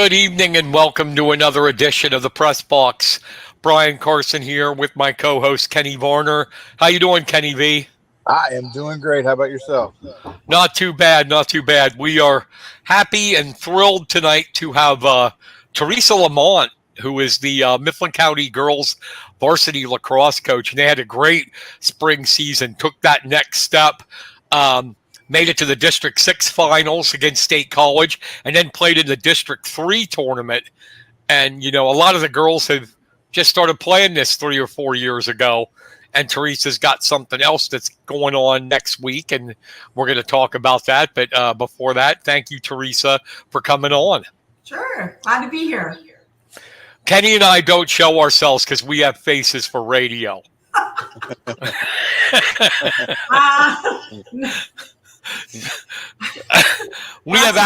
Good evening and welcome to another edition of the Press Box. Brian Carson here with my co-host Kenny Varner. How you doing, Kenny V? I am doing great. How about yourself? Not too bad, not too bad. We are happy and thrilled tonight to have Theresa Lamont, who is the Mifflin County girls varsity lacrosse coach. And they had a great spring season, took that next step, made it to the District 6 finals against State College, and then played in the District 3 tournament. And, you know, a lot of the girls have just started playing this 3 or 4 years ago. And Teresa's got something else that's going on next week, and we're going to talk about that. But before that, thank you, Theresa, for coming on. Sure. Glad to be here. Kenny and I don't show ourselves because we have faces for radio. We have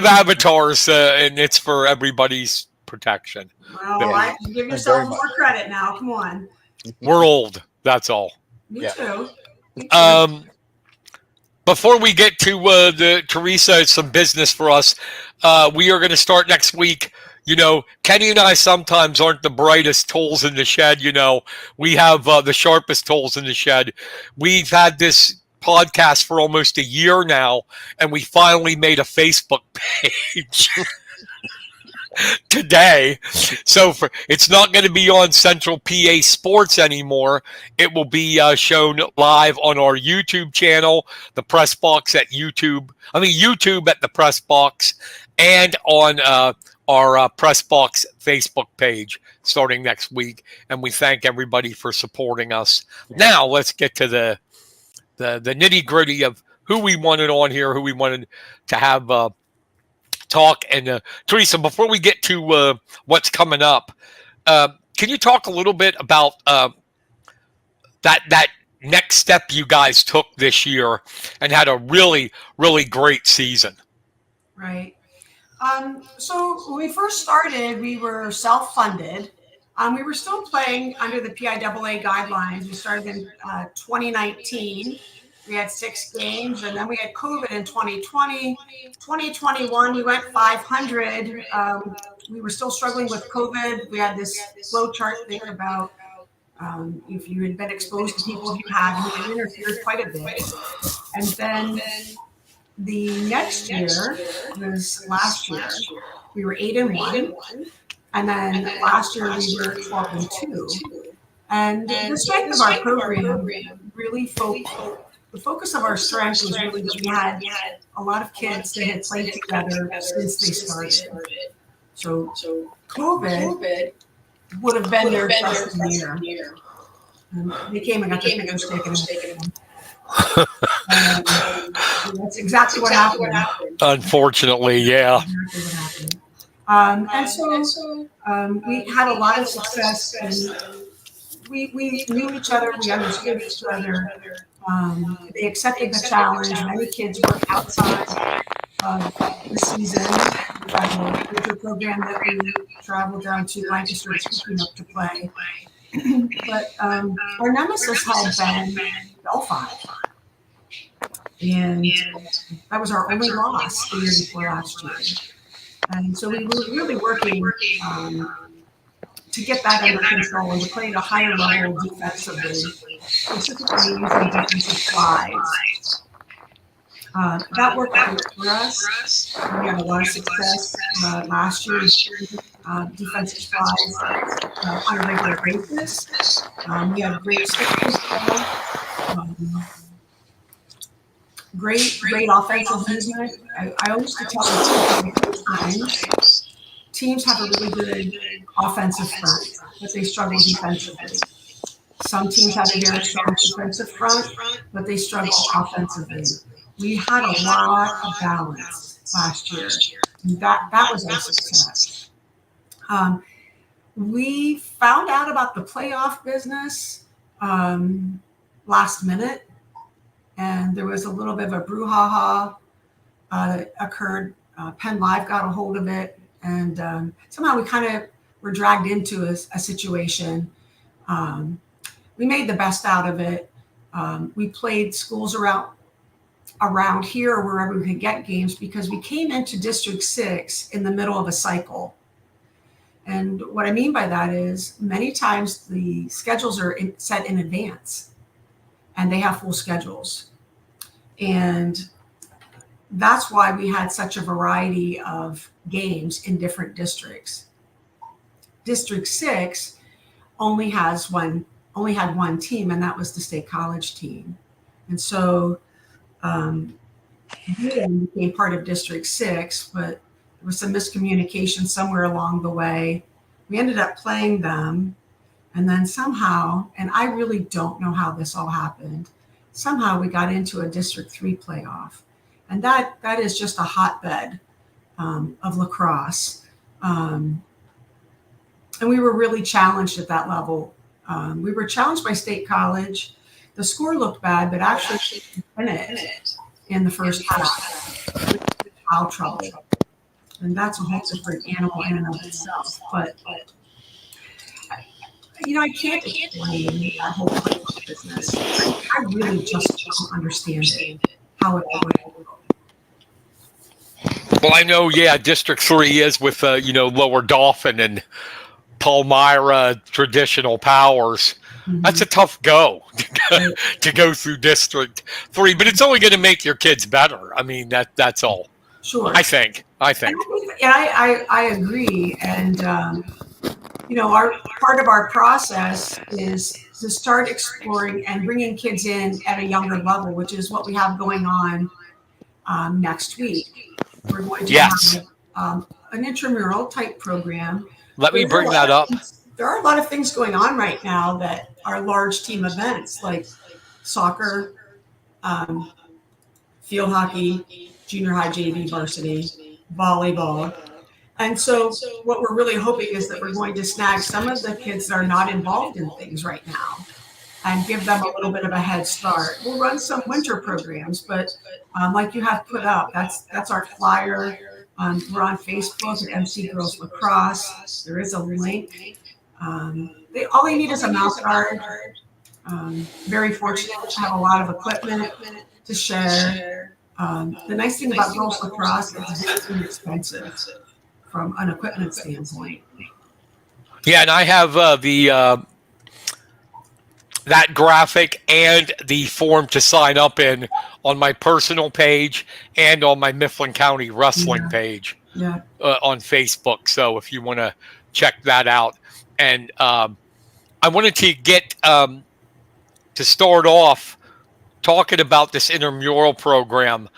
avatars, and it's for everybody's protection. Well, give yourself more credit now. Come on. We're old. That's all. Me too. Before we get to the Theresa, some business for us. We are going to start next week. You know, Kenny and I sometimes aren't the brightest tools in the shed. You know, we have the sharpest tools in the shed. We've had this podcast for almost a year now, and we finally made a Facebook page today. So it's not going to be on Central PA Sports anymore. It will be shown live on our YouTube channel, the Press Box at YouTube. YouTube at the Press Box, and on our Press Box Facebook page starting next week. And we thank everybody for supporting us. Now let's get to the nitty gritty of who we wanted on here, who we wanted to have talk. And Theresa, before we get to what's coming up, can you talk a little bit about that next step you guys took this year and had a really, really great season? Right. So when we first started, we were self-funded. We were still playing under the PIAA guidelines. We started in 2019. We had 6 games, and then we had COVID in 2020. 2021, we went 500. We were still struggling with COVID. We had this flow chart thing about if you had been exposed to people who had, it interfered quite a bit. And then the next year was last year. We were 8-1. And then last year we were 12-2. And the strength of our program really the focus of our strength was really that we had a lot of kids that had played together since they started. So COVID would have been their freshman year. They came and got their fingers taken. That's exactly what happened. Unfortunately, yeah. And so we had a lot of success, and we knew each other, we understood each other. They accepted the challenge. Many kids were outside of the season. We had a winter program that we traveled down to Lancaster up to play. But our nemesis had been Delphi. And that was our only loss the year before last year. And so we were really working to get that under control and to play at a higher level defensively, specifically using defensive slides. That worked out for us. We had a lot of success last year defensive slides on a regular basis. We had great stick control. Great offensive movement. I always could tell times teams have a really good offensive front, but they struggle defensively. Some teams have a very strong defensive front, but they struggle offensively. We had a lot of balance last year. And that was our success. We found out about the playoff business last minute. And there was a little bit of a brouhaha that occurred. Penn Live got a hold of it, and somehow we kind of were dragged into a situation. We made the best out of it. We played schools around around here or wherever we could get games, because we came into District 6 in the middle of a cycle. And what I mean by that is many times the schedules are set in advance and they have full schedules. And that's why we had such a variety of games in different districts. District 6 only had one team, and that was the State College team. And so Newton became part of District 6, but there was some miscommunication somewhere along the way. We ended up playing them, and then somehow, and I really don't know how this all happened, somehow we got into a District 3 playoff. And that is just a hotbed of lacrosse. And we were really challenged at that level. We were challenged by State College. The score looked bad, but actually we won it in the first half. Foul trouble. And that's a whole different animal in and of itself. But, I can't explain that whole business. I really just don't understand it, how it works. Well, I know, District 3 is with, Lower Dauphin and Palmyra traditional powers. Mm-hmm. That's a tough go to go through District 3, but it's only going to make your kids better. I mean, that's all. Sure. I think. And I agree. And, our part of our process is to start exploring and bringing kids in at a younger level, which is what we have going on next week. We're going to have an intramural type program. Let me bring that up. There are a lot of things going on right now that are large team events like soccer, field hockey, junior high JV varsity, volleyball. And so what we're really hoping is that we're going to snag some of the kids that are not involved in things right now and give them a little bit of a head start. We'll run some winter programs, but like you have put up, that's our flyer. We're on Facebook at MC Girls Lacrosse. There is a link. All they need is a mouse guard. Very fortunate to have a lot of equipment to share. The nice thing about girls lacrosse is it's inexpensive from an equipment standpoint. Yeah, and I have that graphic and the form to sign up in on my personal page and on my Mifflin County wrestling page on Facebook. So if you want to check that out. And I wanted to get to start off talking about this intramural program.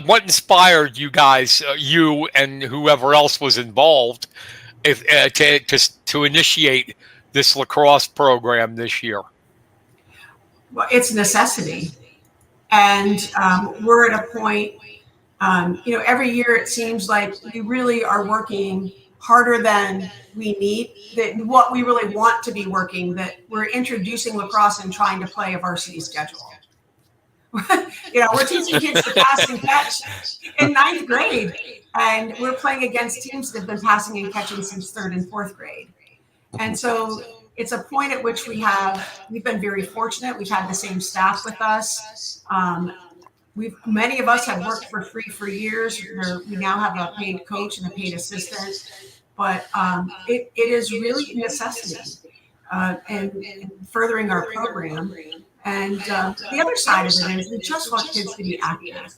What inspired you guys, you and whoever else was involved, to initiate this lacrosse program this year? Well, it's necessity. And we're at a point, every year it seems like we really are working harder than we need, that what we really want to be working, that we're introducing lacrosse and trying to play a varsity schedule. We're teaching kids to pass and catch in 9th grade, and we're playing against teams that have been passing and catching since 3rd and 4th grade. And so it's a point at which we've been very fortunate. We've had the same staff with us. Many of us have worked for free for years. We now have a paid coach and a paid assistant, but it is really a necessity in furthering our program. And the other side of it is we just want kids to be active.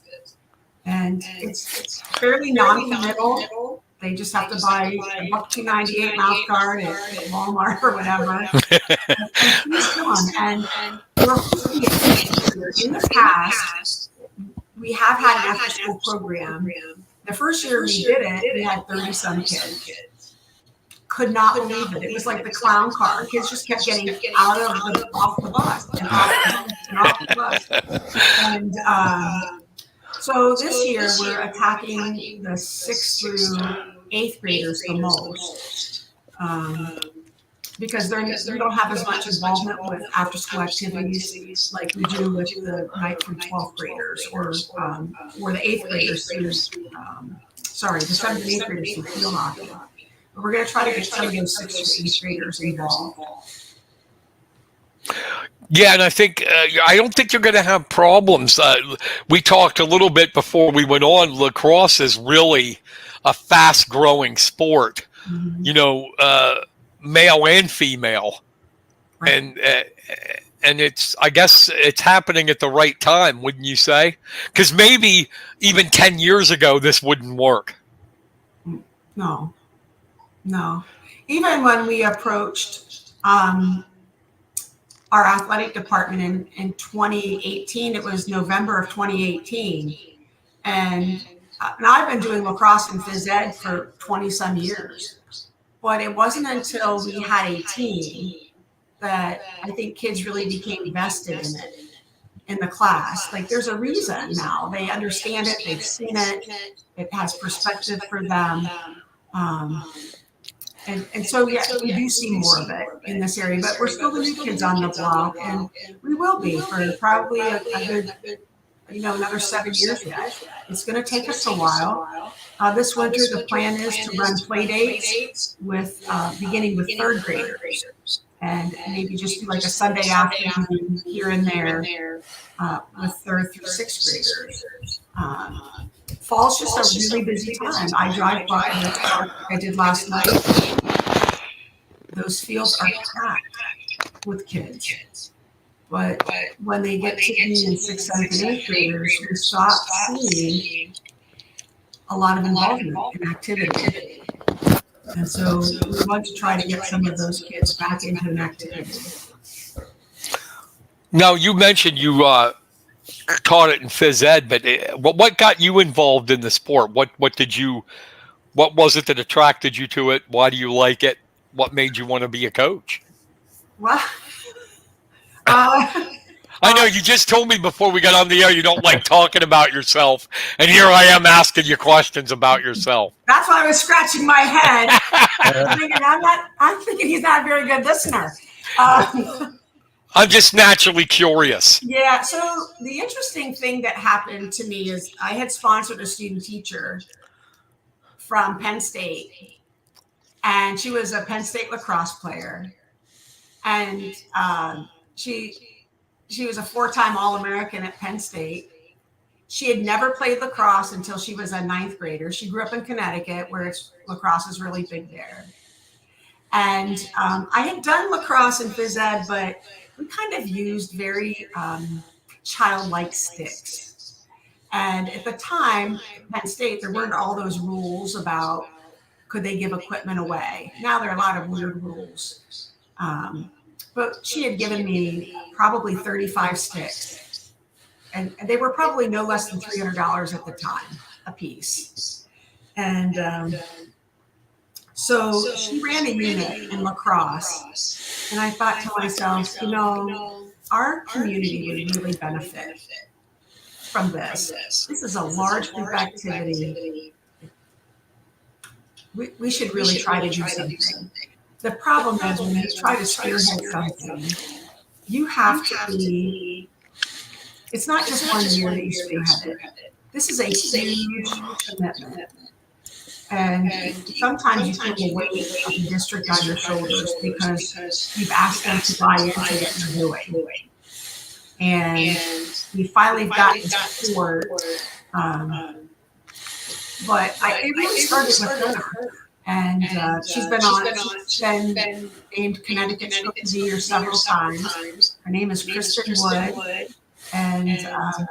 And it's fairly non-committal. They just have to buy a $2.98 mouth guard at Walmart or whatever. And please come. And we're hoping in the past, we have had an after-school program. The first year we did it, we had 30-some kids. Could not believe it. It was like the clown car. Kids just kept getting off the bus and off the bus. And so this year we're attacking the 6th through 8th graders the most, because we don't have as much involvement with after-school activities like we do with the 9th through 12th graders, or the 8th graders through, the 7th and 8th graders through field hockey. But we're going to try to get some of those 6th through 8th graders involved. Yeah, and I don't think you're going to have problems. We talked a little bit before we went on. Lacrosse is really a fast-growing sport. Mhm. You know, male and female, Right. and I guess it's happening at the right time, wouldn't you say? Because maybe even 10 years ago this wouldn't work. No, no. Even when we approached our athletic department in 2018, it was November of 2018, and I've been doing lacrosse and phys ed for 20 some years, but it wasn't until we had a team that I think kids really became vested in it, in the class. Like, there's a reason now. They understand it, they've seen it, it has perspective for them. And so, yeah, we do see more of it in this area, but we're still the new kids on the block, and we will be for probably a good, another 7 years yet. It's going to take us a while. This winter, the plan is to run play dates with, beginning with third graders, and maybe just do like a Sunday afternoon here and there with third through sixth graders. Fall's just a really busy time. I drive by the park like I did last night. Those fields are packed with kids. But when they get to be in sixth, seventh, and eighth graders, we stop seeing a lot of involvement in activity. And so we want to try to get some of those kids back into an activity. Now, you mentioned you taught it in phys ed, but what got you involved in the sport? What was it that attracted you to it? Why do you like it? What made you want to be a coach? Well, I know you just told me before we got on the air you don't like talking about yourself, and here I am asking you questions about yourself. That's why I was scratching my head. I'm thinking he's not a very good listener. I'm just naturally curious. Yeah, so the interesting thing that happened to me is I had sponsored a student teacher from Penn State, and she was a Penn State lacrosse player, and she was a 4-time All-American at Penn State. She had never played lacrosse until she was a 9th grader. She grew up in Connecticut, where lacrosse is really big there. And I had done lacrosse and phys ed, but we kind of used very childlike sticks. And at the time, Penn State, there weren't all those rules about could they give equipment away. Now there are a lot of weird rules. But she had given me probably 35 sticks. And they were probably no less than $300 at the time, a piece. And so she ran a unit in lacrosse. And I thought to myself, our community would really benefit from this. This is a large group activity. We should really try to do something. The problem is when you try to spearhead something, you have to be, it's not just 1 year that you spearhead it. This is a huge commitment. And sometimes you feel the weight of the district on your shoulders because you've asked them to buy into what you're doing. And you finally got the support. But it really started with her. And she's been named Connecticut's Cook of the Year several times. Her name is Kristen Wood. And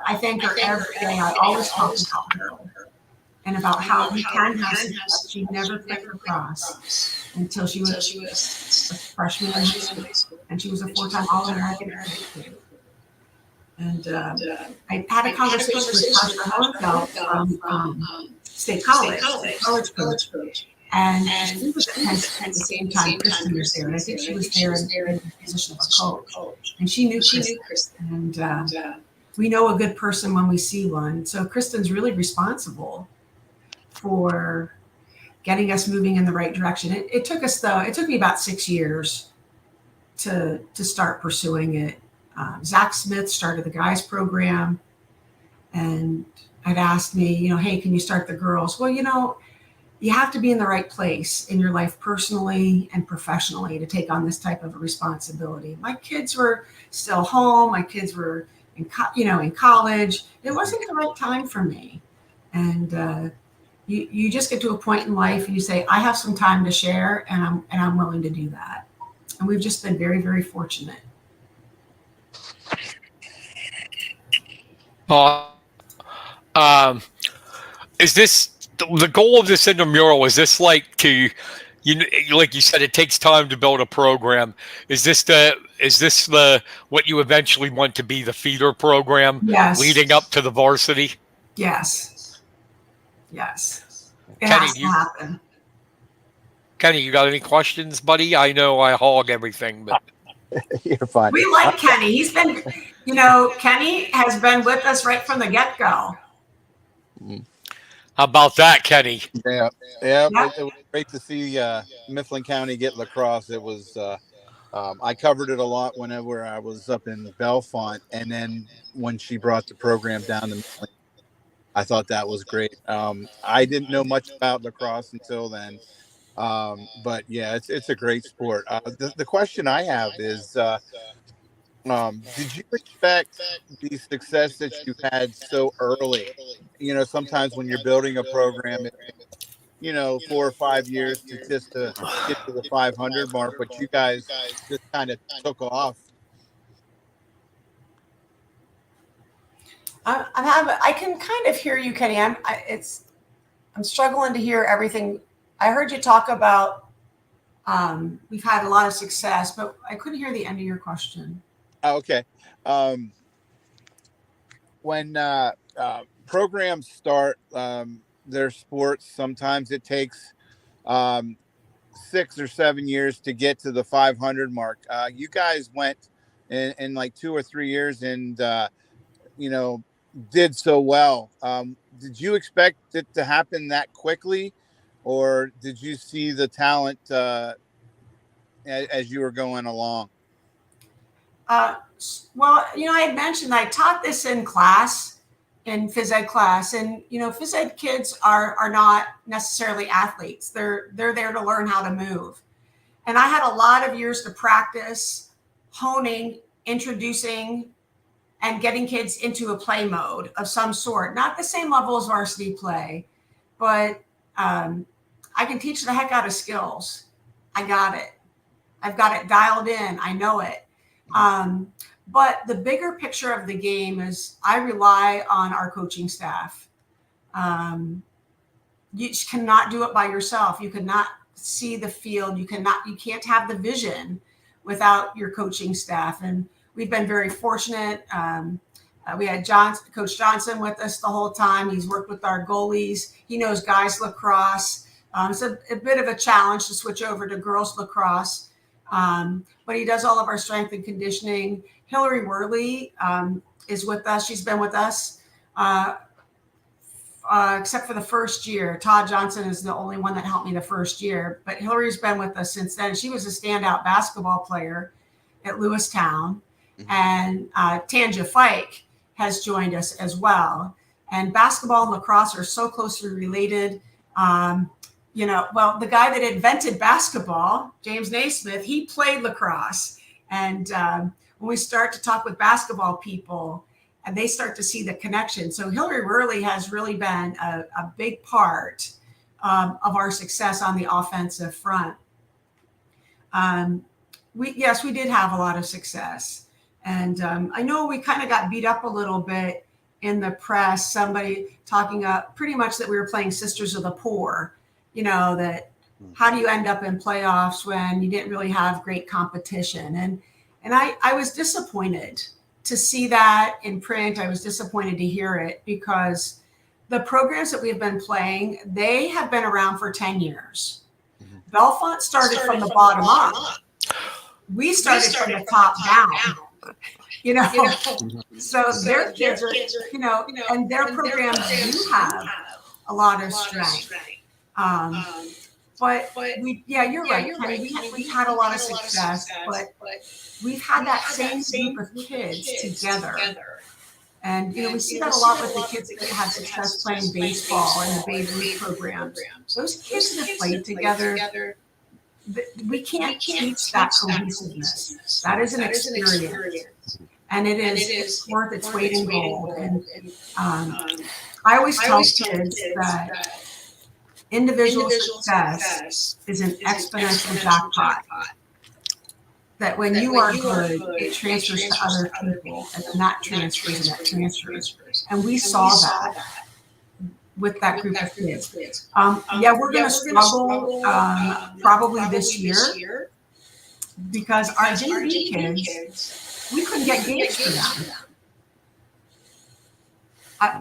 I thank her every day. I always talk about her and about how we can have success. She never played lacrosse until she was a freshman in high school. And she was a 4-time All-American. And I had a conversation with Pastor Hellenfeld from State College coach. And she was at Penn State at the same time Kristen was there. And I think she was there in the position of a coach. And she knew Kristen. And we know a good person when we see one. So Kristen's really responsible for getting us moving in the right direction. It took me about 6 years to start pursuing it. Zach Smith started the guys program, and had asked me, hey, can you start the girls? Well, you have to be in the right place in your life personally and professionally to take on this type of a responsibility. My kids were still home. My kids were in college. It wasn't the right time for me. And you just get to a point in life and you say, I have some time to share, and I'm willing to do that. And we've just been very, very fortunate. Um, is this the goal of this intramural? Is this like to, like you said, it takes time to build a program. Is this the what you eventually want to be, the feeder program leading up Yes. to the varsity? Yes. Yes. It Kenny, has to happen. Kenny, you got any questions, buddy? I know I hog everything, but You're fine. We like Kenny. He's been, Kenny has been with us right from the get-go. how about that, Kenny? Yeah. It was great to see Mifflin County get lacrosse. It was I covered it a lot whenever I was up in Bellefonte, and then when she brought the program down to Mifflin, I thought that was great. I didn't know much about lacrosse until then, but yeah, it's a great sport. The question I have is, did you expect the success that you had so early? Sometimes when you're building a program, 4 or 5 years to get to the 500 mark, but you guys just kind of took off. I can kind of hear you, Kenny. I'm struggling to hear everything. I heard you talk about we've had a lot of success, but I couldn't hear the end of your question. Okay. When programs start their sports, sometimes it takes 6 or 7 years to get to the 500 mark. You guys went in like 2 or 3 years and, did so well. Did you expect it to happen that quickly, or did you see the talent as you were going along? Well, I had mentioned I taught this in class, in phys ed class, and phys ed kids are not necessarily athletes. They're there to learn how to move, and I had a lot of years to practice, honing, introducing, and getting kids into a play mode of some sort. Not the same level as varsity play, but I can teach the heck out of skills. I got it. I've got it dialed in. I know it. But the bigger picture of the game is I rely on our coaching staff. You cannot do it by yourself. You cannot see the field. You can't have the vision without your coaching staff. And we've been very fortunate. We had Coach Johnson with us the whole time. He's worked with our goalies. He knows guys lacrosse. It's a bit of a challenge to switch over to girls lacrosse. But he does all of our strength and conditioning. Hillary Worley is with us. She's been with us except for the first year. Todd Johnson is the only one that helped me the first year. But Hillary's been with us since then. She was a standout basketball player at Lewistown. Mm-hmm. And Tanja Fike has joined us as well. And basketball and lacrosse are so closely related. The guy that invented basketball, James Naismith, he played lacrosse. And when we start to talk with basketball people, and they start to see the connection. So Hillary Worley has really been a big part of our success on the offensive front. We did have a lot of success. And I know we kind of got beat up a little bit in the press, somebody talking pretty much that we were playing Sisters of the Poor. That how do you end up in playoffs when you didn't really have great competition? And I was disappointed to see that in print. I was disappointed to hear it because the programs that we've been playing, they have been around for 10 years. Mm-hmm. Bellefonte started from the bottom up. We started from the top down. So their kids are, and their programs do have a lot of strength. But you're right, Kenny. We've had a lot of success, but we've had that same group of kids together. And, we see that a lot with the kids that have success playing baseball and the Babe Ruth programs. Those kids that played together, we can't teach that cohesiveness. That is an experience. And it's worth its weight in gold. And I always tell kids that individual success is an exponential jackpot. That when you are good, it transfers to other people, and then that transfers and that transfers. And we saw that with that group of kids. We're going to struggle probably this year because our JV kids, we couldn't get games for them.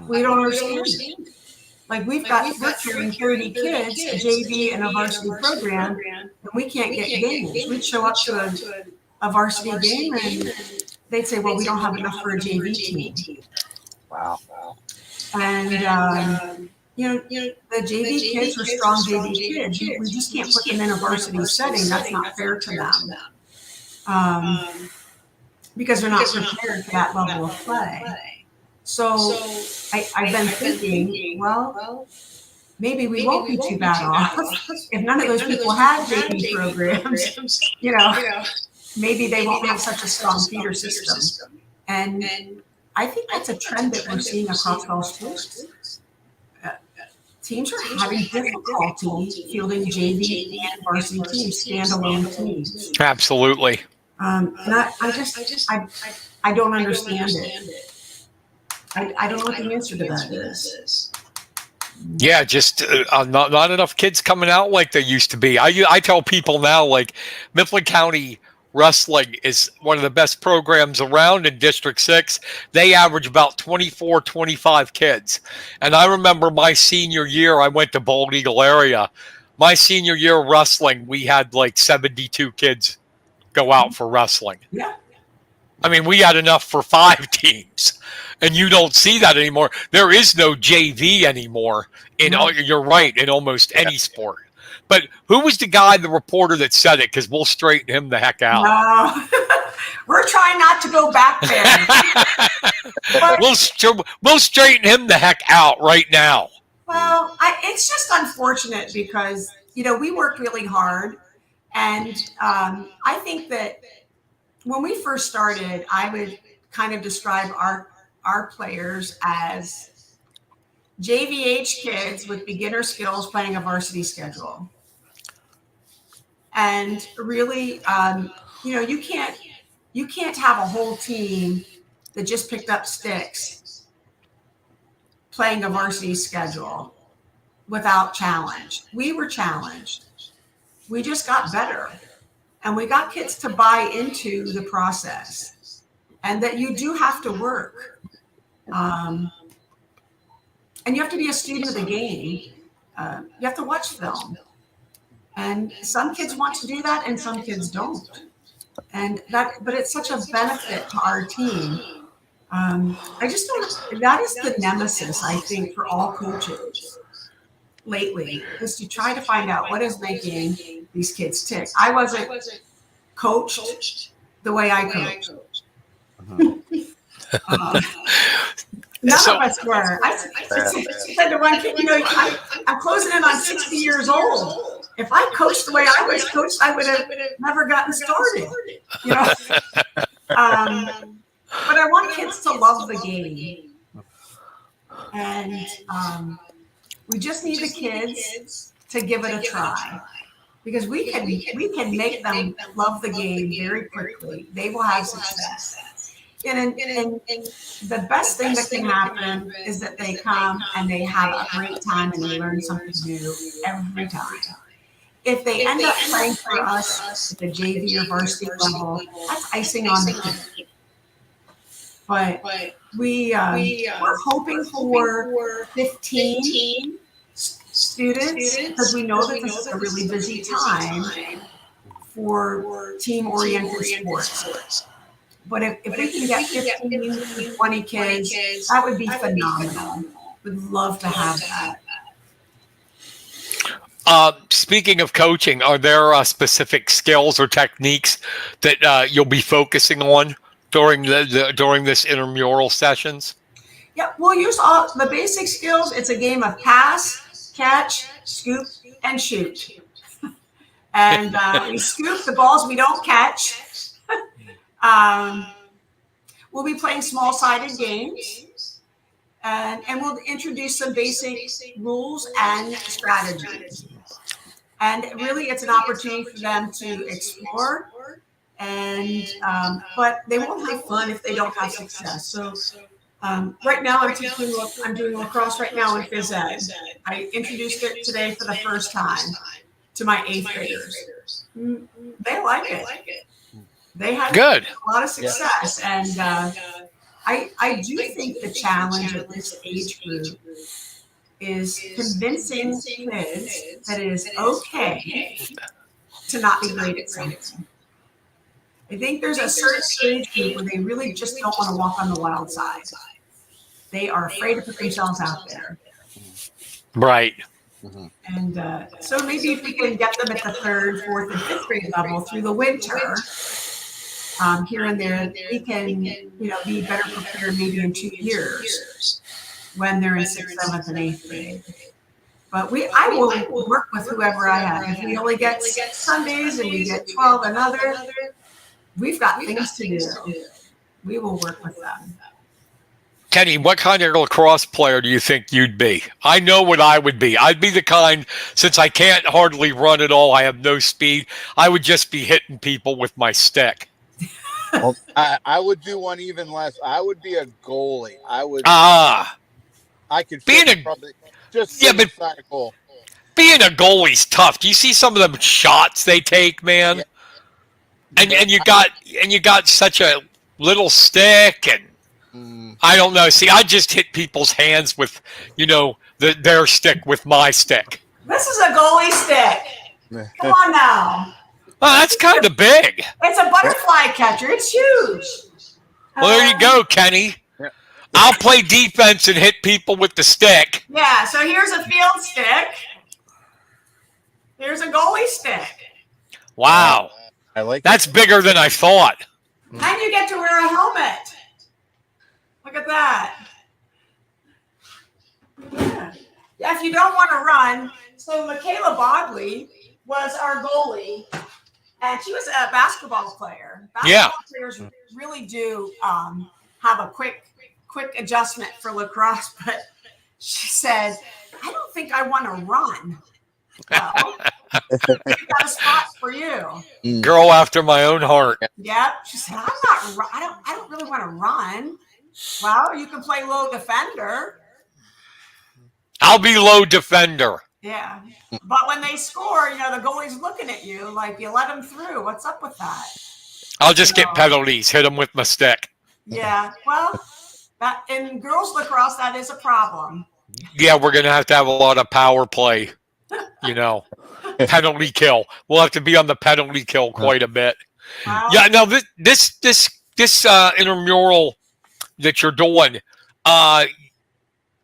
We don't understand. Like we're carrying 30 kids, a JV and a varsity program, and we can't get games. We'd show up to a varsity game and they'd say, well, we don't have enough for a JV team. Wow. And, the JV kids are strong JV kids. We just can't put them in a varsity setting. That's not fair to them. Because they're not prepared for that level of play. So I've been thinking, well, maybe we won't be too bad off if none of those people have JV programs. Maybe they won't have such a strong feeder system. And I think that's a trend that we're seeing across all sports. Teams are having difficulty fielding JV and varsity teams, standalone teams. Absolutely. And I don't understand it. I don't know what the answer to that is. Yeah, just not enough kids coming out like there used to be. I tell people now, like, Mifflin County Wrestling is one of the best programs around in District 6. They average about 24, 25 kids. And I remember my senior year, I went to Bald Eagle area. My senior year of wrestling, we had like 72 kids go out for wrestling. Yeah. I mean, we had enough for 5 teams. And you don't see that anymore. There is no JV anymore. You're right, in almost any sport. But who was the guy, the reporter that said it? Because we'll straighten him the heck out. We're trying not to go back there. We'll straighten him the heck out right now. Well, it's just unfortunate because, we work really hard. And I think that when we first started, I would kind of describe our players as JVH kids with beginner skills playing a varsity schedule. And really, you can't have a whole team that just picked up sticks playing a varsity schedule without challenge. We were challenged. We just got better. And we got kids to buy into the process and that you do have to work. And you have to be a student of the game. You have to watch film. And some kids want to do that and some kids don't. But it's such a benefit to our team. I just don't, that is the nemesis, I think, for all coaches lately, is to try to find out what is making these kids tick. I wasn't coached the way I coach. None of us were. I said to one kid, I'm closing in on 60 years old. If I coached the way I was coached, I would have never gotten started. But I want kids to love the game. And we just need the kids to give it a try. Because we can make them love the game very quickly. They will have success. And the best thing that can happen is that they come and they have a great time and they learn something new every time. If they end up playing for us at the JV or varsity level, that's icing on the cake. But we're hoping for 15 students because we know that this is a really busy time for team-oriented sports. But if we can get 15, 20 kids, that would be phenomenal. We'd love to have that. Speaking of coaching, are there specific skills or techniques that you'll be focusing on during this intramural sessions? Yeah, we'll use all the basic skills. It's a game of pass, catch, scoop, and shoot. And we scoop the balls we don't catch. We'll be playing small-sided games, and we'll introduce some basic rules and strategies. And really, it's an opportunity for them to explore. And but they won't have fun if they don't have success. So right now, I'm doing lacrosse right now in phys ed. I introduced it today for the first time to my 8th graders. They like it. They had Good. a lot of success, and I do think the challenge at this age group is convincing kids that it is okay to not be great at something. I think there's a certain age group where they really just don't want to walk on the wild side. They are afraid to put themselves out there. Right. And so maybe if we can get them at the 3rd, 4th, and 5th grade level through the winter, here and there, we can, be better prepared maybe in 2 years when they're in 6th, 7th, and 8th grade. But I will work with whoever I have. If we only get 6 Sundays and we get 12 another, we've got things to do. We will work with them. Kenny, what kind of lacrosse player do you think you'd be? I know what I would be. I'd be the kind, since I can't hardly run at all, I have no speed, I would just be hitting people with my stick. Well, I would do one even less. I would be a goalie. I could probably just but side goal. Being a goalie's tough. Do you see some of them shots they take, man? Yeah. And you got such a little stick, and I don't know. See, I just hit people's hands with, their stick with my stick. This is a goalie stick. Come on now. Oh, that's kind of big. It's a butterfly catcher. It's huge. Well, there you go, Kenny. Yeah. I'll play defense and hit people with the stick. Yeah, so here's a field stick. Here's a goalie stick. Wow. I like that's bigger than I thought. And you get to wear a helmet. Look at that. Yeah, if you don't want to run. So Michaela Bodley was our goalie, and she was a basketball player. Basketball players really do have a quick adjustment for lacrosse, but she said, I don't think I want to run. Well, we got a spot for you. Girl after my own heart. Yep. She said, I don't really want to run. Well, you can play low defender. I'll be low defender. Yeah. But when they score, the goalie's looking at you like you let them through. What's up with that? I'll just get penalties, hit them with my stick. Yeah. Well, that in girls lacrosse, that is a problem. Yeah, we're going to have a lot of power play, penalty kill. We'll have to be on the penalty kill quite a bit. Well, yeah, now this intramural that you're doing,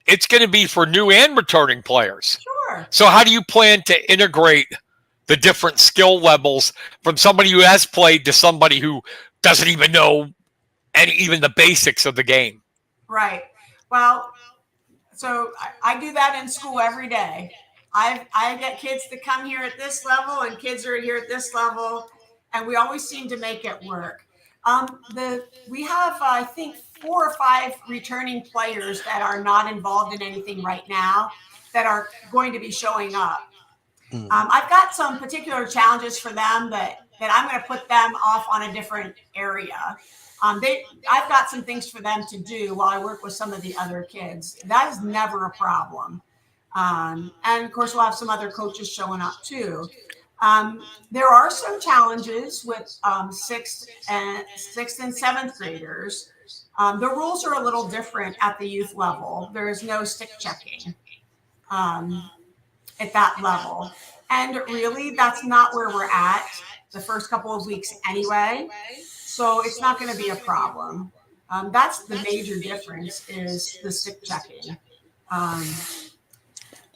it's going to be for new and returning players. Sure. So how do you plan to integrate the different skill levels from somebody who has played to somebody who doesn't even know even the basics of the game? Right. Well, so I do that in school every day. I get kids to come here at this level, and kids are here at this level, and we always seem to make it work. We have, I think, 4 or 5 returning players that are not involved in anything right now that are going to be showing up. I've got some particular challenges for them that I'm going to put them off on a different area. I've got some things for them to do while I work with some of the other kids. That is never a problem. And of course, we'll have some other coaches showing up too. There are some challenges with 6th and 7th graders. The rules are a little different at the youth level. There is no stick checking at that level. And really, that's not where we're at the first couple of weeks anyway. So it's not going to be a problem. That's the major difference, is the stick checking.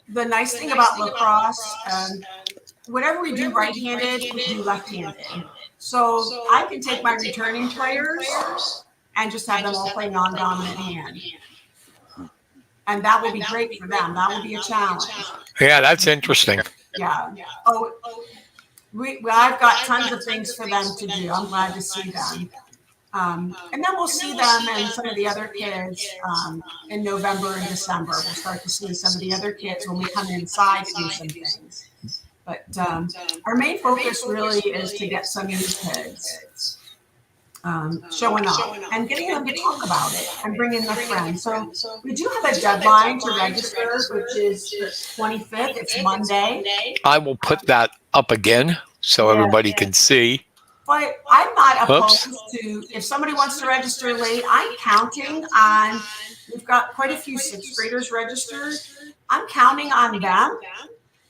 The nice thing about lacrosse, whatever we do right-handed, we do left-handed. So I can take my returning players and just have them all play non-dominant hand. and that will be great for them. That will be a challenge. Yeah, that's interesting. Yeah. Oh, I've got tons of things for them to do. I'm glad to see them. And then we'll see them and some of the other kids in November and December. We'll start to see some of the other kids when we come inside to do some things. But our main focus really is to get some new kids showing up and getting them to talk about it and bringing their friends. So we do have a deadline to register, which is the 25th. It's Monday. I will put that up again so everybody can see. But I'm not opposed to, if somebody wants to register late, I'm counting on, we've got quite a few 6th graders registered. I'm counting on them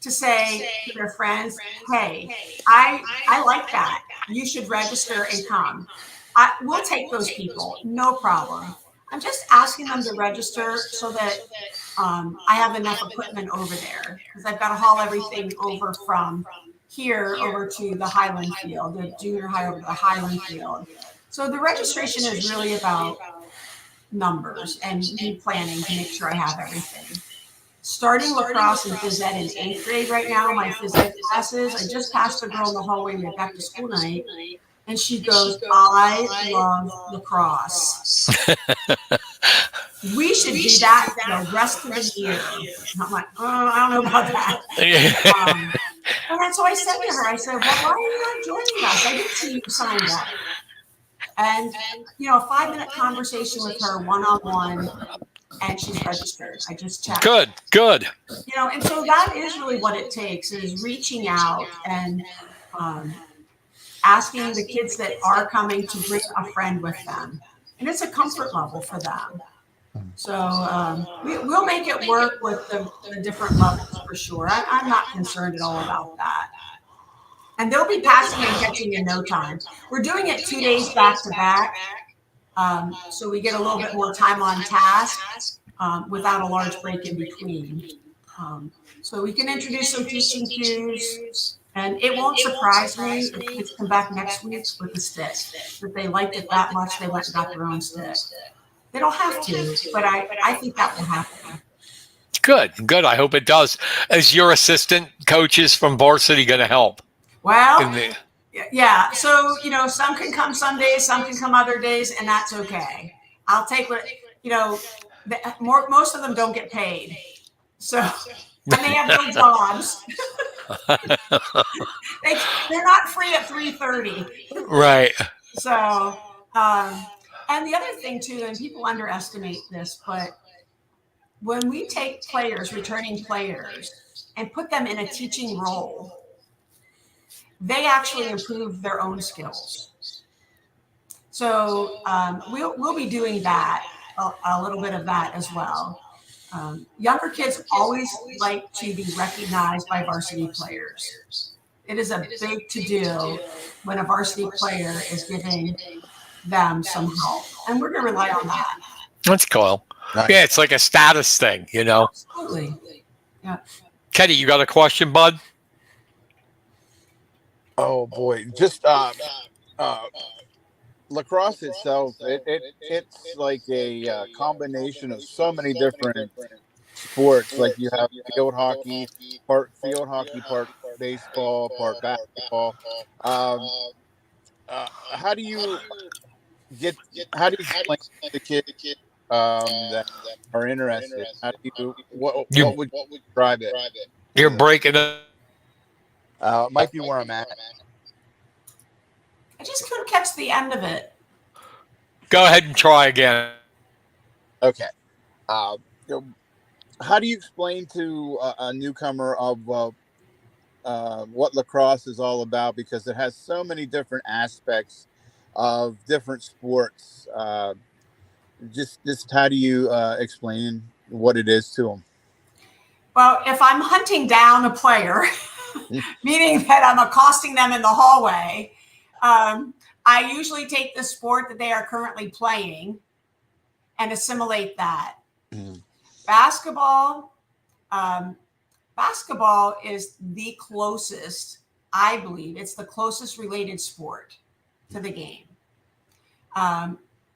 to say to their friends, hey, I like that. You should register and come. We'll take those people, no problem. I'm just asking them to register so that I have enough equipment over there, because I've got to haul everything over from here over to the Highland Field, the junior high over to the Highland Field. So the registration is really about numbers and me planning to make sure I have everything. Starting lacrosse and phys ed in 8th grade right now, my phys ed classes, I just passed a girl in the hallway at back to school night, and she goes, I love lacrosse. We should do that the rest of the year. And I'm like, oh, I don't know about that. And so I said to her, I said, well, why are you not joining us? I didn't see you signed up. And, a 5-minute conversation with her one-on-one, and she's registered. I just checked. Good. And so that is really what it takes, is reaching out and asking the kids that are coming to bring a friend with them. And it's a comfort level for them. So we'll make it work with the different levels for sure. I'm not concerned at all about that. And they'll be passing and catching in no time. We're doing it 2 days back to back. So we get a little bit more time on task without a large break in between. So we can introduce some teaching cues. And it won't surprise me if kids come back next week with a stick. If they liked it that much, they went and got their own stick. They don't have to, but I think that will happen. Good. I hope it does. Is your assistant coaches from varsity going to help? Well, yeah. So, some can come some days, some can come other days, and that's okay. I'll take what, most of them don't get paid. So, and they have no jobs. They're not free at 3:30. Right. So, and the other thing too, and people underestimate this, but when we take returning players, and put them in a teaching role, they actually improve their own skills. So we'll be doing that, a little bit of that as well. Younger kids always like to be recognized by varsity players. It is a big to-do when a varsity player is giving them some help, and we're going to rely on that. That's cool. Nice. Yeah, it's like a status thing, Absolutely. Yeah. Kenny, you got a question, bud? Oh boy, just lacrosse itself, it's like a combination of so many different sports. Like you have field hockey, part baseball, part basketball. How do you explain to the kids that are interested? What would you describe it? You're breaking it. It might be where I'm at. I just couldn't catch the end of it. Go ahead and try again. Okay. How do you explain to a newcomer of what lacrosse is all about? Because it has so many different aspects of different sports. Just how do you explain what it is to them? Well, if I'm hunting down a player, meaning that I'm accosting them in the hallway, I usually take the sport that they are currently playing and assimilate that. Mm. Basketball is the closest, I believe, it's the closest related sport to the game.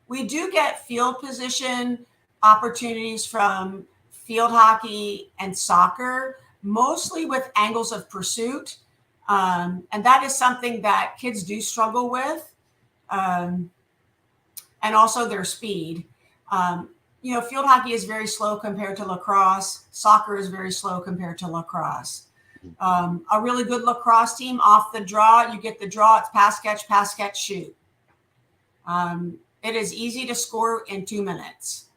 We do get field position opportunities from field hockey, and soccer, mostly with angles of pursuit. And that is something that kids do struggle with. And also their speed. Field hockey is very slow compared to lacrosse. Soccer is very slow compared to lacrosse. A really good lacrosse team off the draw, you get the draw, it's pass, catch, shoot. It is easy to score in 2 minutes.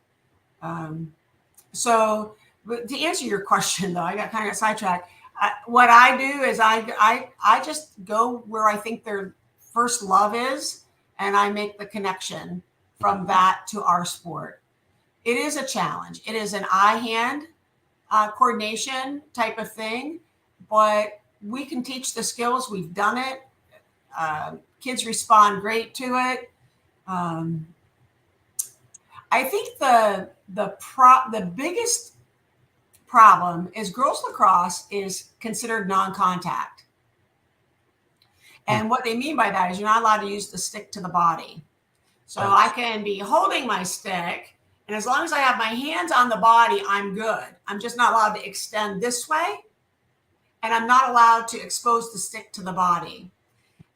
So to answer your question, though, I got kind of sidetracked. What I do is I just go where I think their first love is, and I make the connection from that to our sport. It is a challenge. It is an eye-hand coordination type of thing, but we can teach the skills. We've done it. Kids respond great to it. I think the biggest problem is girls lacrosse is considered non-contact. And what they mean by that is you're not allowed to use the stick to the body. So I can be holding my stick, and as long as I have my hands on the body, I'm good. I'm just not allowed to extend this way, and I'm not allowed to expose the stick to the body.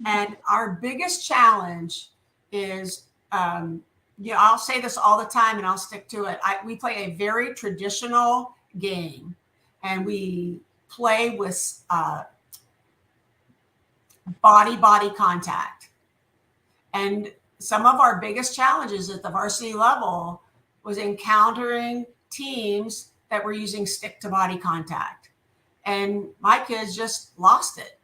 And our biggest challenge is, I'll say this all the time and I'll stick to it. We play a very traditional game, and we play with body contact. And some of our biggest challenges at the varsity level was encountering teams that were using stick to body contact. And my kids just lost it.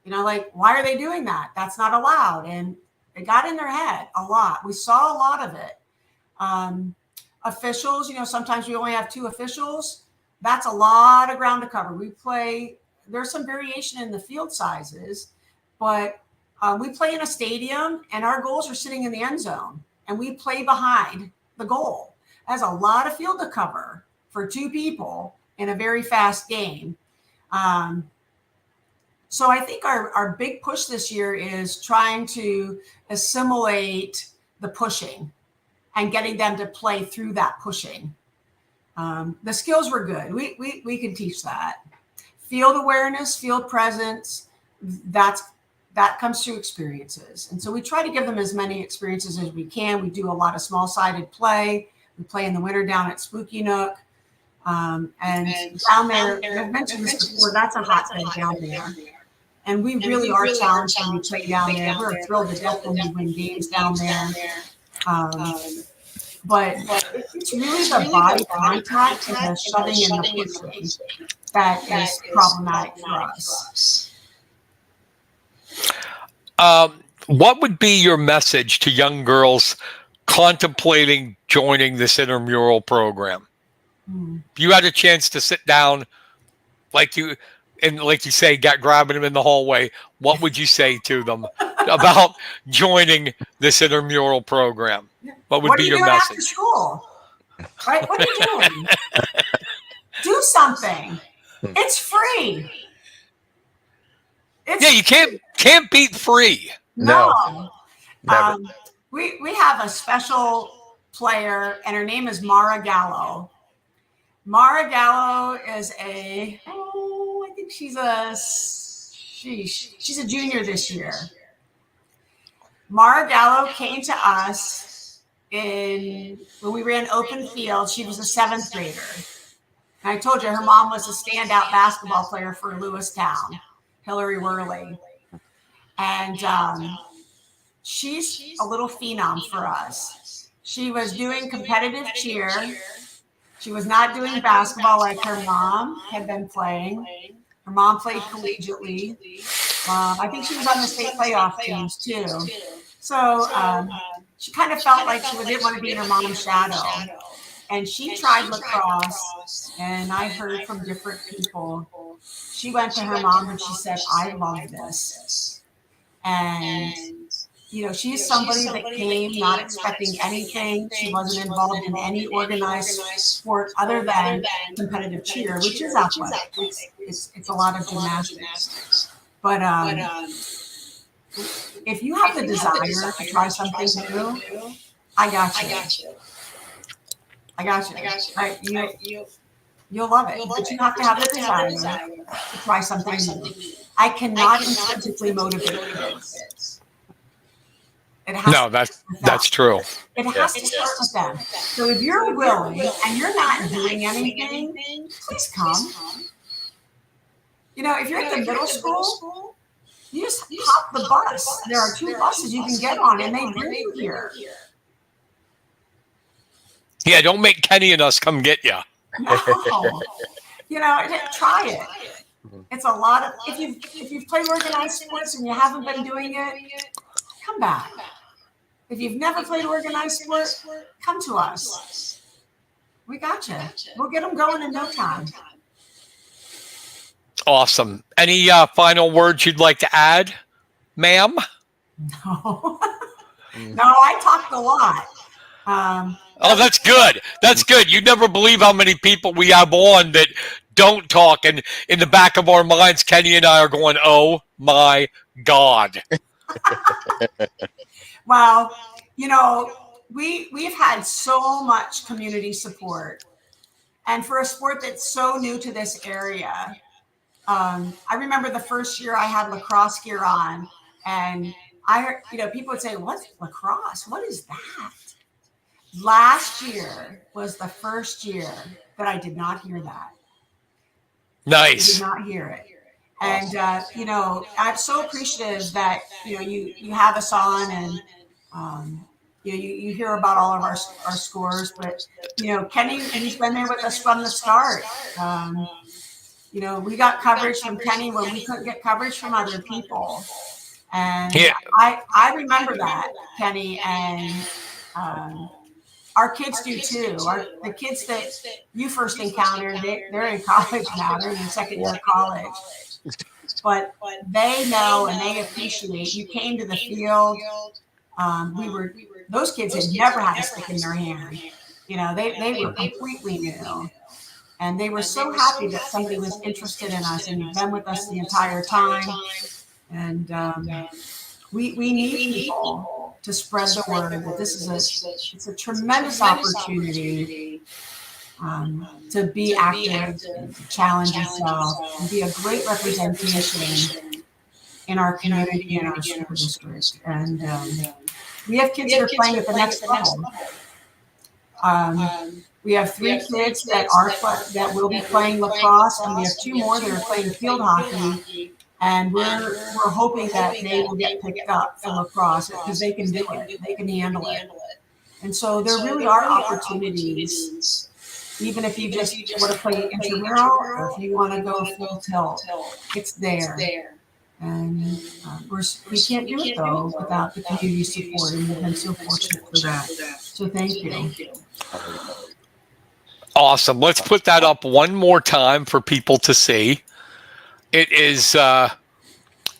Why are they doing that? That's not allowed. And it got in their head a lot. We saw a lot of it. Officials, sometimes we only have 2 officials. That's a lot of ground to cover. There's some variation in the field sizes, but we play in a stadium, and our goals are sitting in the end zone, and we play behind the goal. That's a lot of field to cover for 2 people in a very fast game. So I think our big push this year is trying to assimilate the pushing and getting them to play through that pushing. The skills were good. We can teach that. Field awareness, field presence, that comes through experiences. And so we try to give them as many experiences as we can. We do a lot of small-sided play. We play in the winter down at Spooky Nook. And down there, I've mentioned this before, that's a hotbed down there. And we really are challenged when we play down there. We're thrilled to death when we win games down there. But it's really the body contact and the shoving and the pushing that is problematic for us. What would be your message to young girls contemplating joining this intramural program? If you had a chance to sit down, like you say, grabbing them in the hallway, what would you say to them about joining this intramural program? What would be your message? After school? Right? What are you doing? Do something. It's free. You can't beat free. No. We have a special player, and her name is Mara Gallo. Mara Gallo is I think she's a junior this year. Mara Gallo came to us when we ran open field. She was a 7th grader. And I told you her mom was a standout basketball player for Lewistown, Hillary Worley. And she's a little phenom for us. She was doing competitive cheer. She was not doing basketball like her mom had been playing. Her mom played collegiately. I think she was on the state playoff teams too. So she kind of felt like she didn't want to be in her mom's shadow. And she tried lacrosse, and I heard from different people. She went to her mom and she said, "I love this." And she's somebody that came not expecting anything. She wasn't involved in any organized sport other than competitive cheer, which is athletic. It's a lot of gymnastics. But if you have the desire to try something new, I got you. You'll love it, but you have to have the desire to try something new. I cannot intrinsically motivate kids. It has No, that's true. It has to start with them. So if you're willing and you're not doing anything, please come. You know, if you're at the middle school, you just hop the bus. There are 2 buses you can get on, and they bring you here. Yeah, don't make Kenny and us come get you. No. You know, try it. It's a lot of, if you've played organized sports and you haven't been doing it, come back. If you've never played organized sport, come to us. We got you. We'll get them going in no time. Awesome. Any final words you'd like to add, ma'am? No. No, I talked a lot. Oh, that's good. That's good. You never believe how many people we have on that don't talk. And in the back of our minds, Kenny and I are going, oh, my God. Well, you know, we've had so much community support. And for a sport that's so new to this area, I remember the first year I had lacrosse gear on, and I heard, you know, people would say, what's lacrosse? What is that? Last year was the first year that I did not hear that. Nice. I did not hear it. And, you know, I'm so appreciative that, you know, you have us on, and, you know, you hear about all of our scores, but, you know, Kenny, he's been there with us from the start. You know, we got coverage from Kenny when we couldn't get coverage from other people. And Yeah. I remember that, Kenny, and our kids do too. The kids that you first encountered, they're in college now. They're in their second year of college. But they know and they appreciate. You came to the field. Those kids had never had a stick in their hand. You know, they were completely new. And they were so happy that somebody was interested in us, and you've been with us the entire time. And we need people to spread the word that this is it's a tremendous opportunity to be active, to challenge yourself, and be a great representation in our community and our school district. And we have kids that are playing at the next level. We have 3 kids that will be playing lacrosse, and we have 2 more that are playing field hockey. And we're hoping that they will get picked up for lacrosse because they can do it, they can handle it. And so there really are opportunities, even if you just want to play intramural or if you want to go full tilt, it's there. And we can't do it though without the community support, and we've been so fortunate for that. So thank you. Awesome. Let's put that up one more time for people to see. It is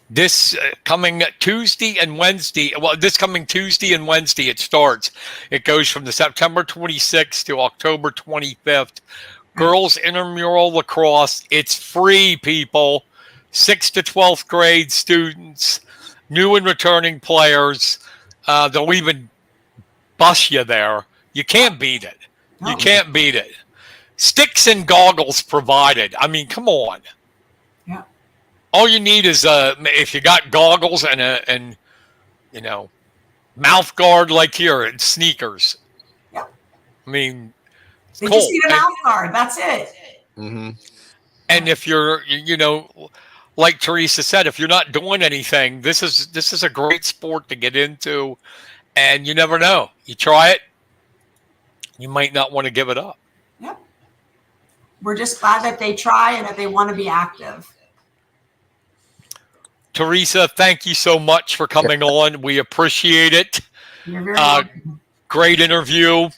this coming Tuesday and Wednesday. Well, this coming Tuesday and Wednesday it starts. It goes from the September 26th to October 25th. Girls intramural lacrosse. It's free, people. 6th to 12th grade students, new and returning players. They'll even bus you there. You can't beat it. You can't beat it. Sticks and goggles provided. I mean, come on. Yeah. All you need is if you got goggles and you know, mouth guard like here and sneakers. Yeah. I mean, they just need a mouth guard. That's it. Mm-hmm. And if you're, you know, like Theresa said, if you're not doing anything, this is a great sport to get into, and you never know. You try it, you might not want to give it up. Yep. We're just glad that they try and that they want to be active. Theresa, thank you so much for coming on. We appreciate it. You're very welcome. Great interview.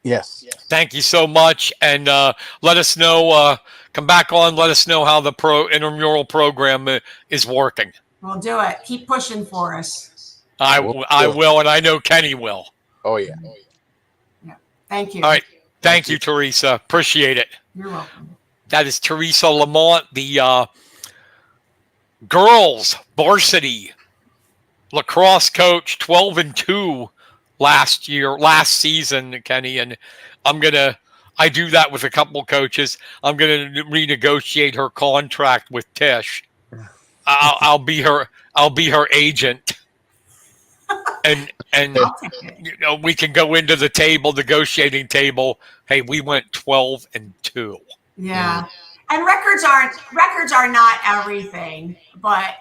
Yes. Thank you so much. And let us know, come back on, let us know how the intramural program is working. We'll do it. Keep pushing for us. I will, and I know Kenny will. Oh, yeah. Yeah. Thank you. All right. Thank you, Theresa. Appreciate it. You're welcome. That is Theresa Lamont, the girls varsity lacrosse coach, 12-2 last season, Kenny. And I'm gonna I do that with a couple coaches. I'm going to renegotiate her contract with Tish. I'll be her. I'll be her agent, and I'll take it. you know, we can go into the negotiating table. Hey, we went 12-2. Yeah. And records are not everything, but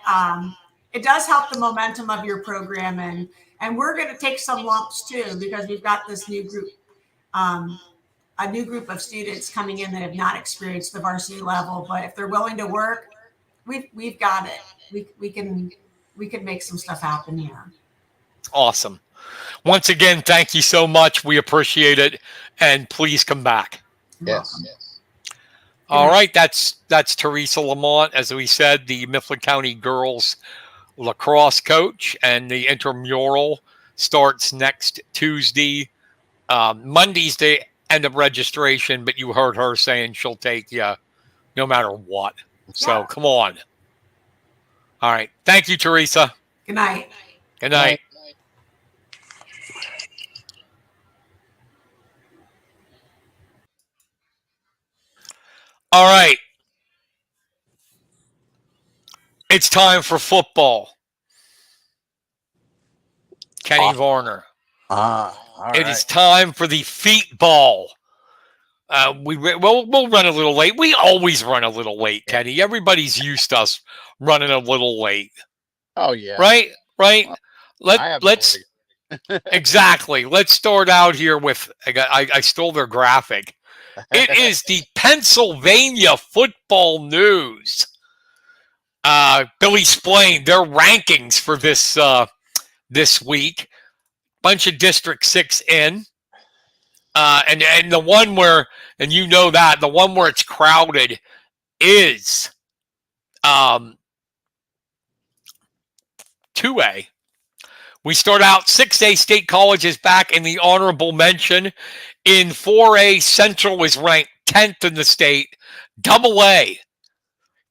it does help the momentum of your program, and we're going to take some lumps too because we've got this new group, a new group of students coming in that have not experienced the varsity level, but if they're willing to work, we've got it. We can make some stuff happen here. Awesome. Once again, thank you so much. We appreciate it, and please come back. Yes. All right, that's Theresa Lamont, as we said, the Mifflin County girls lacrosse coach, and the intramural starts next Tuesday. Monday's the end of registration, but you heard her saying she'll take you no matter what. So come on. All right. Thank you, Theresa. Good night. Good night. All right. It's time for football. Kenny Varner. All right. It is time for the feet ball. We'll run a little late. We always run a little late, Kenny. Everybody's used to us running a little late. Oh yeah. Right. Well, let's exactly. Let's start out here with I stole their graphic. It is the Pennsylvania football news. Billy explained their rankings for this week. Bunch of District 6 in. And the one where, and you know that, the one where it's crowded is 2A. We start out 6A State College is back in the honorable mention. In 4A, Central is ranked 10th in the state. AA,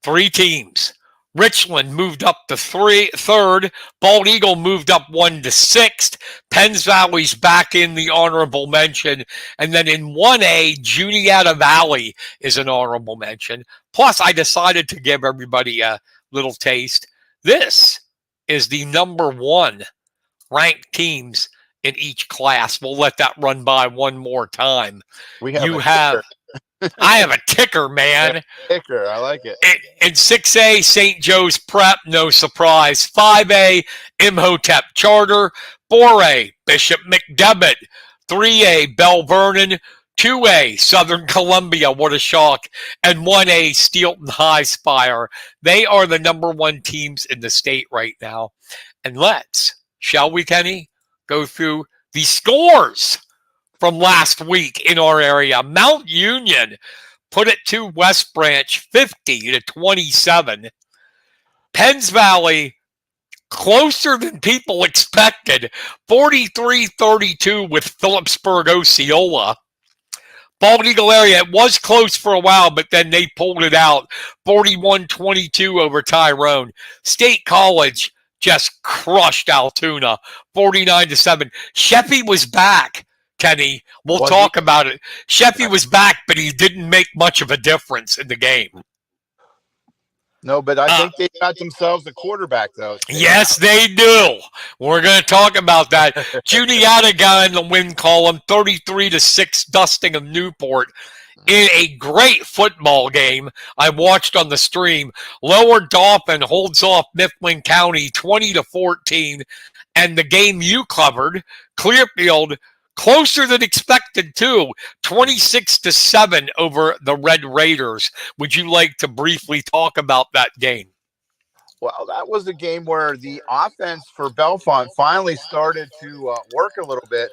3 teams. Richland moved up to 3rd. Bald Eagle moved up 1 to 6th. Penns Valley's back in the honorable mention. And then in 1A, Juniata Valley is an honorable mention. Plus, I decided to give everybody a little taste. This is the number 1 ranked teams in each class. We'll let that run by one more time. I have a ticker, man. Ticker, I like it. In 6A, St. Joe's Prep, no surprise. 5A, Imhotep Charter. 4A, Bishop McDevitt. 3A, Bell Vernon. 2A, Southern Columbia, what a shock. And 1A, Steelton High Spire. They are the number 1 teams in the state right now. And shall we, Kenny, go through the scores from last week in our area. Mount Union put it to West Branch 50-27. Penns Valley, closer than people expected, 43-32 with Phillipsburg Osceola. Bald Eagle area, it was close for a while, but then they pulled it out. 41-22 over Tyrone. State College just crushed Altoona, 49-7. Sheffy was back, Kenny. We'll talk about it. Sheffy was back, but he didn't make much of a difference in the game. No, but I think they got themselves a quarterback, though. Yes, they do. We're going to talk about that. Juniata got in the win column, 33-6 dusting of Newport in a great football game I watched on the stream. Lower Dauphin holds off Mifflin County 20-14, and the game you covered, Clearfield, closer than expected too, 26-7 over the Red Raiders. Would you like to briefly talk about that game? Well, that was a game where the offense for Bellefonte finally started to work a little bit.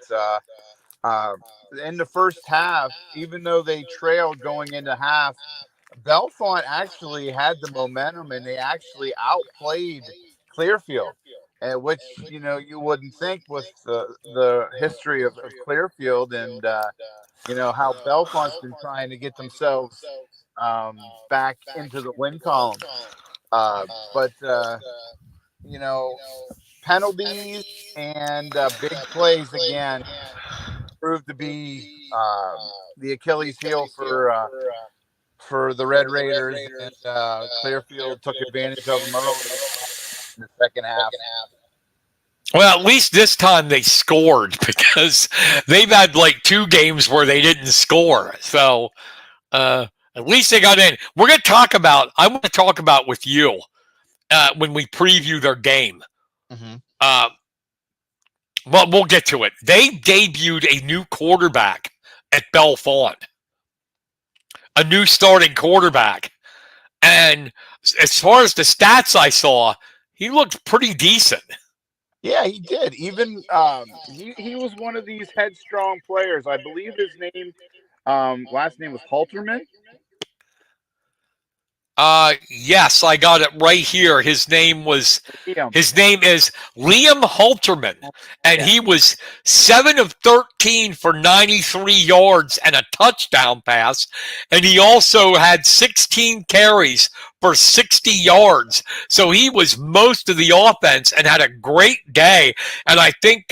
In the first half, even though they trailed going into half, Bellefonte actually had the momentum and they actually outplayed Clearfield, which, you wouldn't think with the history of Clearfield and, how Bellefonte's been trying to get themselves back into the win column. But penalties and big plays again proved to be the Achilles heel for the Red Raiders, and Clearfield took advantage of them early in the second half. Well, at least this time they scored, because they've had like 2 games where they didn't score. So at least they got in. I want to talk about with you when we preview their game. Mm-hmm. Well, we'll get to it. They debuted a new quarterback at Bellefonte, a new starting quarterback. And as far as the stats I saw, he looked pretty decent. Yeah, he did. Even he was one of these headstrong players. I believe his name, last name was Halterman. Yes, I got it right here. His name is Liam Halterman, and he was 7 of 13 for 93 yards and a touchdown pass, and he also had 16 carries for 60 yards. So he was most of the offense and had a great day. And I think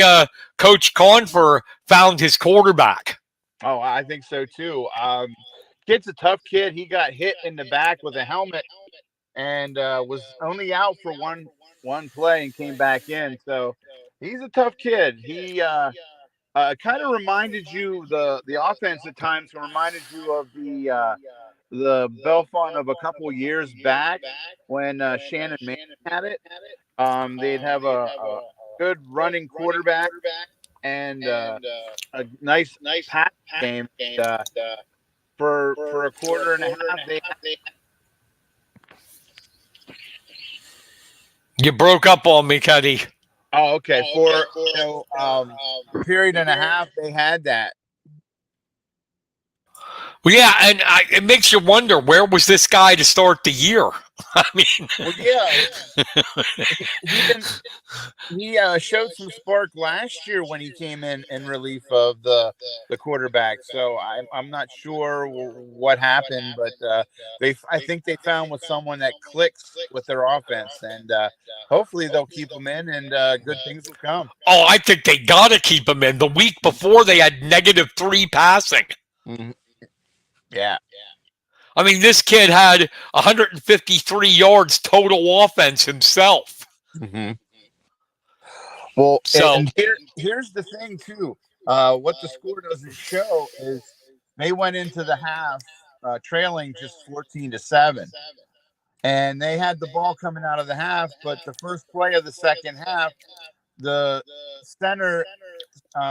Coach Confer found his quarterback. Oh, I think so too. Kid's a tough kid. He got hit in the back with a helmet and was only out for one play and came back in. So he's a tough kid. He kind of reminded you, the offense at times reminded you of the Bellefonte of a couple of years back when Shannon Manning had it. They'd have a good running quarterback and a nice pass game. For a quarter and a half, You broke up on me, Cuddy. Oh, okay. For a period and a half, they had that. Well, yeah, and it makes you wonder, where was this guy to start the year? I mean, well, yeah, he showed some spark last year when he came in relief of the quarterback. So I'm not sure what happened, but I think they found with someone that clicks with their offense, and hopefully they'll keep him in, and good things will come. Oh, I think they got to keep him in. The week before, they had -3 passing. Mm-hmm. Yeah. I mean, this kid had 153 yards total offense himself. Mm-hmm. Well, so and here's the thing too. What the score doesn't show is they went into the half trailing just 14-7, and they had the ball coming out of the half. But the first play of the second half, the center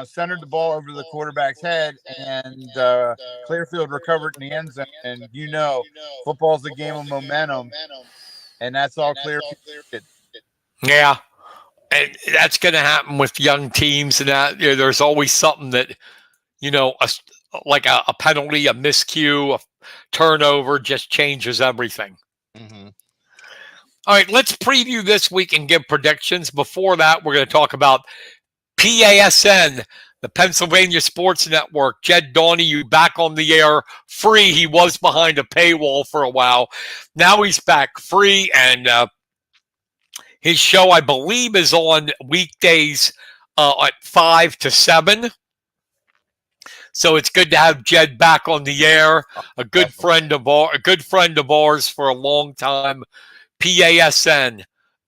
centered the ball over the quarterback's head, and Clearfield recovered in the end zone. And football's a game of momentum, and that's all Clearfield did. Yeah, and that's going to happen with young teams, and that there's always something that like a penalty, a miscue, a turnover just changes everything. Mm-hmm. All right, let's preview this week and give predictions. Before that, we're going to talk about PASN, the Pennsylvania Sports Network. Jed Donahue back on the air free. He was behind a paywall for a while. Now he's back free, and his show, I believe, is on weekdays at 5 to 7. So it's good to have Jed back on the air. A good friend of ours for a long time. PASN,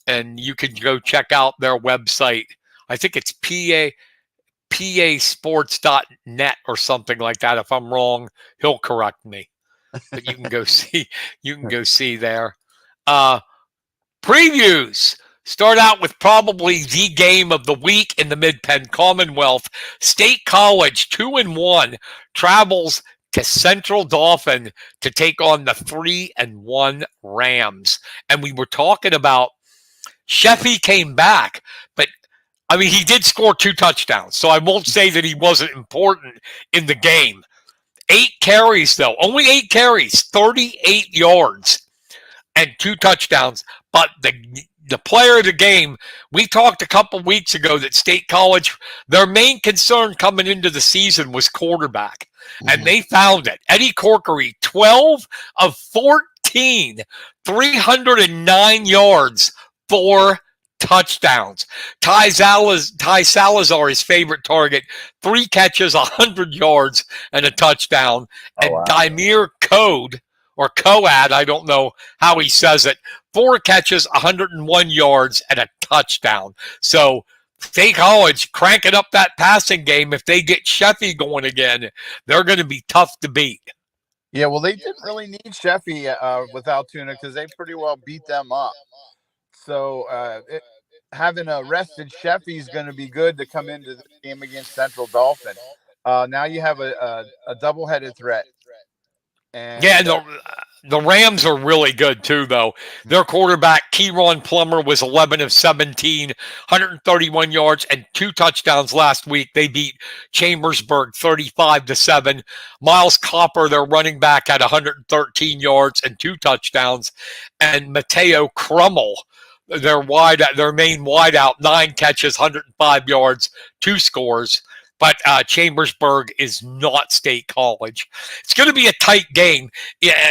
and you can go check out their website. I think it's pasports.net or something like that. If I'm wrong, he'll correct me. But you can go see. You can go see there. Previews start out with probably the game of the week in the Mid-Penn Commonwealth. State College 2-1 travels to Central Dauphin to take on the 3-1 Rams. And we were talking about Sheffy came back, but I mean, he did score 2 touchdowns, so I won't say that he wasn't important in the game. 8 carries, though. Only 8 carries, 38 yards, and 2 touchdowns. But the player of the game, we talked a couple weeks ago that State College, their main concern coming into the season was quarterback. And they found it. Eddie Corkery, 12 of 14, 309 yards, 4 touchdowns. Ty Salazar, his favorite target, 3 catches, 100 yards, and a touchdown. And wow. Daimir Code, or Coad, I don't know how he says it, 4 catches, 101 yards, and a touchdown. So State College cranking up that passing game. If they get Sheffy going again, they're going to be tough to beat. Yeah, well, they didn't really need Sheffy with Altoona because they pretty well beat them up. So having a rested Sheffy is going to be good to come into the game against Central Dauphin. Now you have a double-headed threat. And, yeah, the Rams are really good too, though. Their quarterback, Kieron Plummer, was 11 of 17, 131 yards and 2 touchdowns last week. They beat Chambersburg 35-7. Miles Copper, their running back, had 113 yards and 2 touchdowns. And Mateo Crummel, their main wideout, 9 catches, 105 yards, 2 scores. But Chambersburg is not State College. It's going to be a tight game,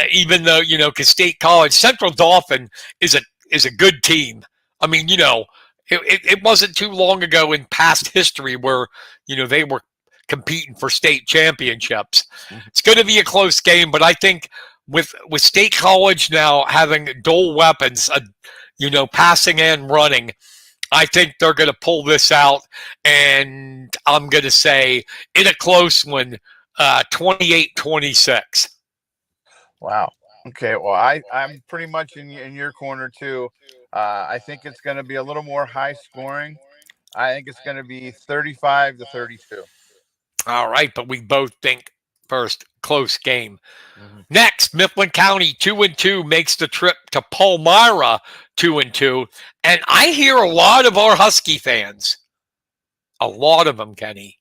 even though, because State College, Central Dauphin is a good team. I mean, it wasn't too long ago in past history where, they were competing for state championships. It's going to be a close game, but I think with State College now having dual weapons, passing and running, I think they're going to pull this out, and I'm going to say in a close one, 28-26. Wow. Okay. Well, I'm pretty much in your corner too. I think it's going to be a little more high scoring. I think it's going to be 35-32. All right, but we both think first close game. Next, Mifflin County 2-2 makes the trip to Palmyra 2-2, and I hear a lot of our Husky fans, a lot of them, Kenny,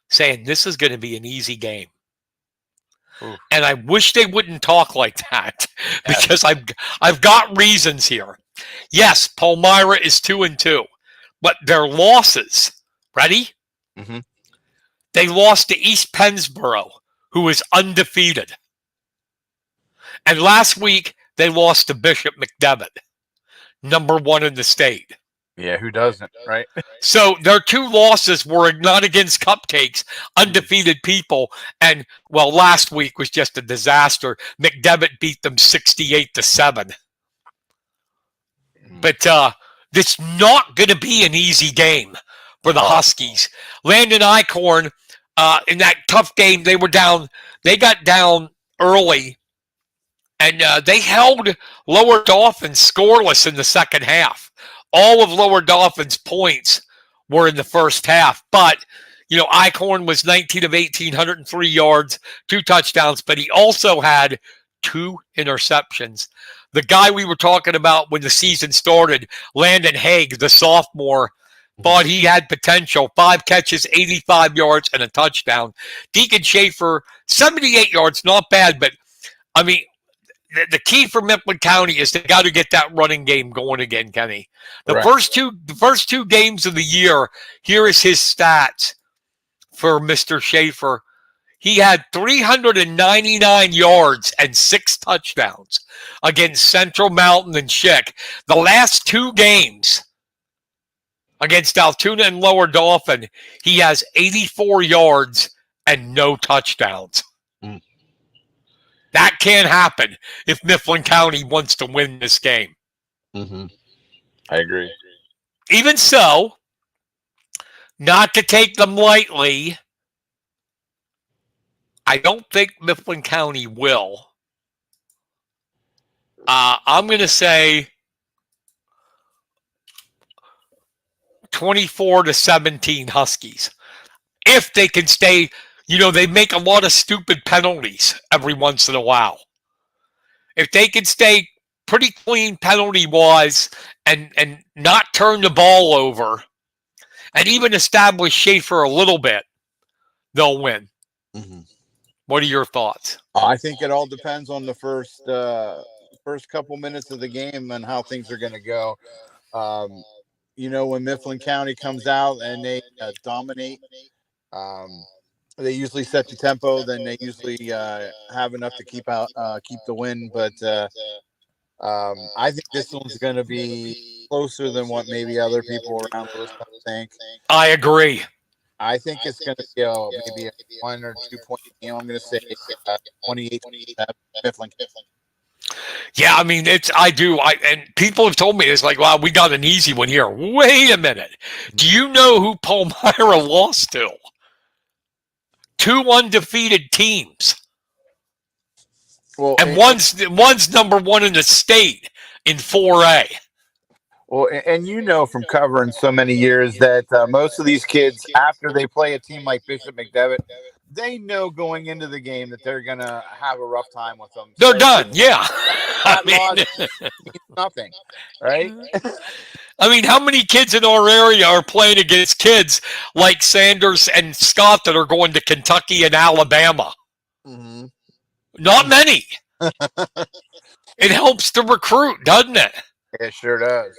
saying this is going to be an easy game. Ooh. And I wish they wouldn't talk like that because I've got reasons here. Yes, Palmyra is 2-2, but their losses, ready? Mm-hmm. They lost to East Pennsboro, who is undefeated. And last week, they lost to Bishop McDevitt, number 1 in the state. Yeah, who doesn't, right? So their 2 losses were not against cupcakes, undefeated people. And, well, last week was just a disaster. McDevitt beat them 68-7. But it's not going to be an easy game for the Huskies. Landon Eichhorn, in that tough game, they got down early. And they held Lower Dauphin scoreless in the second half. All of Lower Dauphin's points were in the first half. But, Eichhorn was 19 of 18, 103 yards, 2 touchdowns, but he also had 2 interceptions. The guy we were talking about when the season started, Landon Haig, the sophomore, thought he had potential. 5 catches, 85 yards, and a touchdown. Deacon Schaefer, 78 yards, not bad, but, I mean, the key for Mifflin County is they got to get that running game going again, Kenny. The first two games of the year, here is his stats for Mr. Schaefer. He had 399 yards and 6 touchdowns against Central Mountain and Schick. The last 2 games against Altoona and Lower Dauphin, he has 84 yards and no touchdowns. That can't happen if Mifflin County wants to win this game. Mm-hmm. I agree. Even so, not to take them lightly, I don't think Mifflin County will. I'm going to say 24-17 Huskies. If they can stay, they make a lot of stupid penalties every once in a while. If they can stay pretty clean penalty-wise and not turn the ball over and even establish Schaefer a little bit, they'll win. Mm-hmm. What are your thoughts? I think it all depends on the first couple minutes of the game and how things are going to go. When Mifflin County comes out and they dominate, they usually set the tempo. Then they usually have enough to keep the win. But I think this one's going to be closer than what maybe other people around Lewiston think. I agree. I think it's going to be maybe a 1 or 2 point game. I'm going to say 28 Mifflin. Yeah, I mean, and people have told me it's like, wow, we got an easy one here. Wait a minute. Do you know who Palmyra lost to? 2 undefeated teams. Well, And one's number 1 in the state in 4A. Well, and you know from covering so many years that most of these kids, after they play a team like Bishop McDevitt, they know going into the game that they're going to have a rough time with them. They're done, yeah. That loss means nothing, right? I mean, how many kids in our area are playing against kids like Sanders and Scott that are going to Kentucky and Alabama? Mm-hmm. Not many. It helps to recruit, doesn't it? It sure does.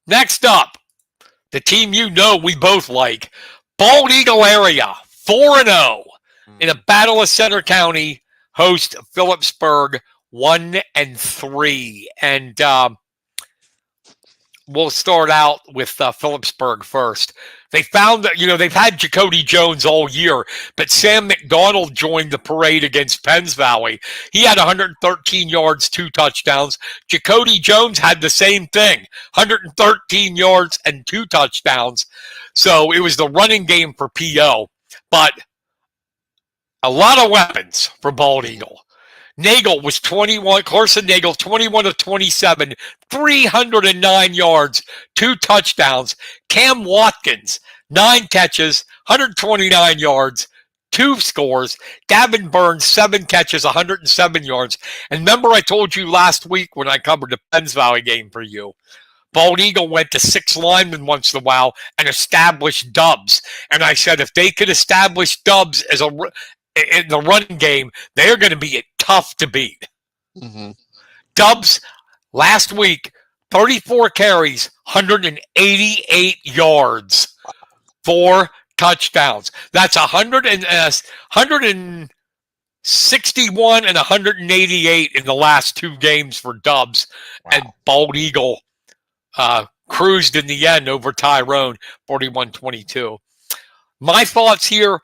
Next up, the team we both like, Bald Eagle area, 4-0 in a battle of Center County, host Phillipsburg, 1-3. And we'll start out with Phillipsburg first. They found that, they've had Jacody Jones all year, but Sam McDonald joined the parade against Penns Valley. He had 113 yards, 2 touchdowns. Jacody Jones had the same thing, 113 yards and 2 touchdowns. So it was the running game for PO, but a lot of weapons for Bald Eagle. Nagel was 21, Carson Nagel, 21 of 27, 309 yards, 2 touchdowns. Cam Watkins, 9 catches, 129 yards, 2 scores. Gavin Burns, 7 catches, 107 yards. And remember I told you last week when I covered the Penns Valley game for you, Bald Eagle went to 6 linemen once in a while and established Dubs. And I said if they could establish Dubs in the running game, they're going to be tough to beat. Mm-hmm. Dubs last week, 34 carries, 188 yards, 4 touchdowns. That's 161 and 188 in the last 2 games for Dubs. Wow. And Bald Eagle cruised in the end over Tyrone, 41-22. My thoughts here,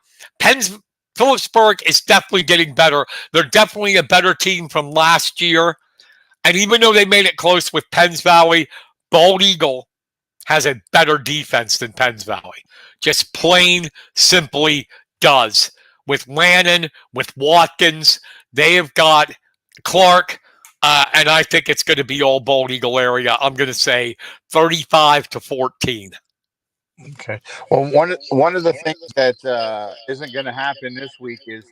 Phillipsburg is definitely getting better. They're definitely a better team from last year. And even though they made it close with Penns Valley, Bald Eagle has a better defense than Penns Valley. Just plain, simply does. With Lannon, with Watkins, they have got Clark, and I think it's going to be all Bald Eagle area. I'm going to say 35-14. Okay. Well, one of the things that isn't going to happen this week is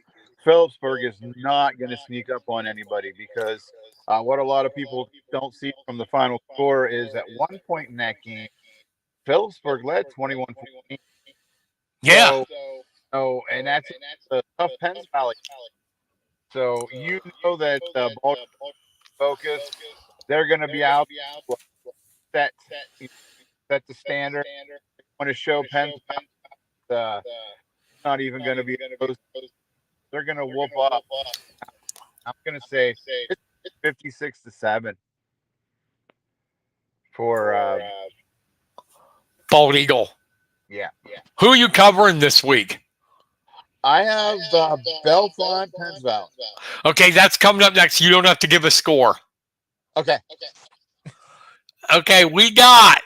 Phillipsburg is not going to sneak up on anybody because what a lot of people don't see from the final score is at one point in that game, Phillipsburg led 21-14. Yeah. So, and that's a tough Penns Valley. So you know that ball focus, they're going to be out set the standard. Want to show Penns not even going to be close. They're going to whoop up. I'm going to say it's 56-7 for Bald Eagle. Yeah. Who are you covering this week? I have Bellefonte, Penns Valley. Okay, that's coming up next. You don't have to give a score. Okay. Okay, we got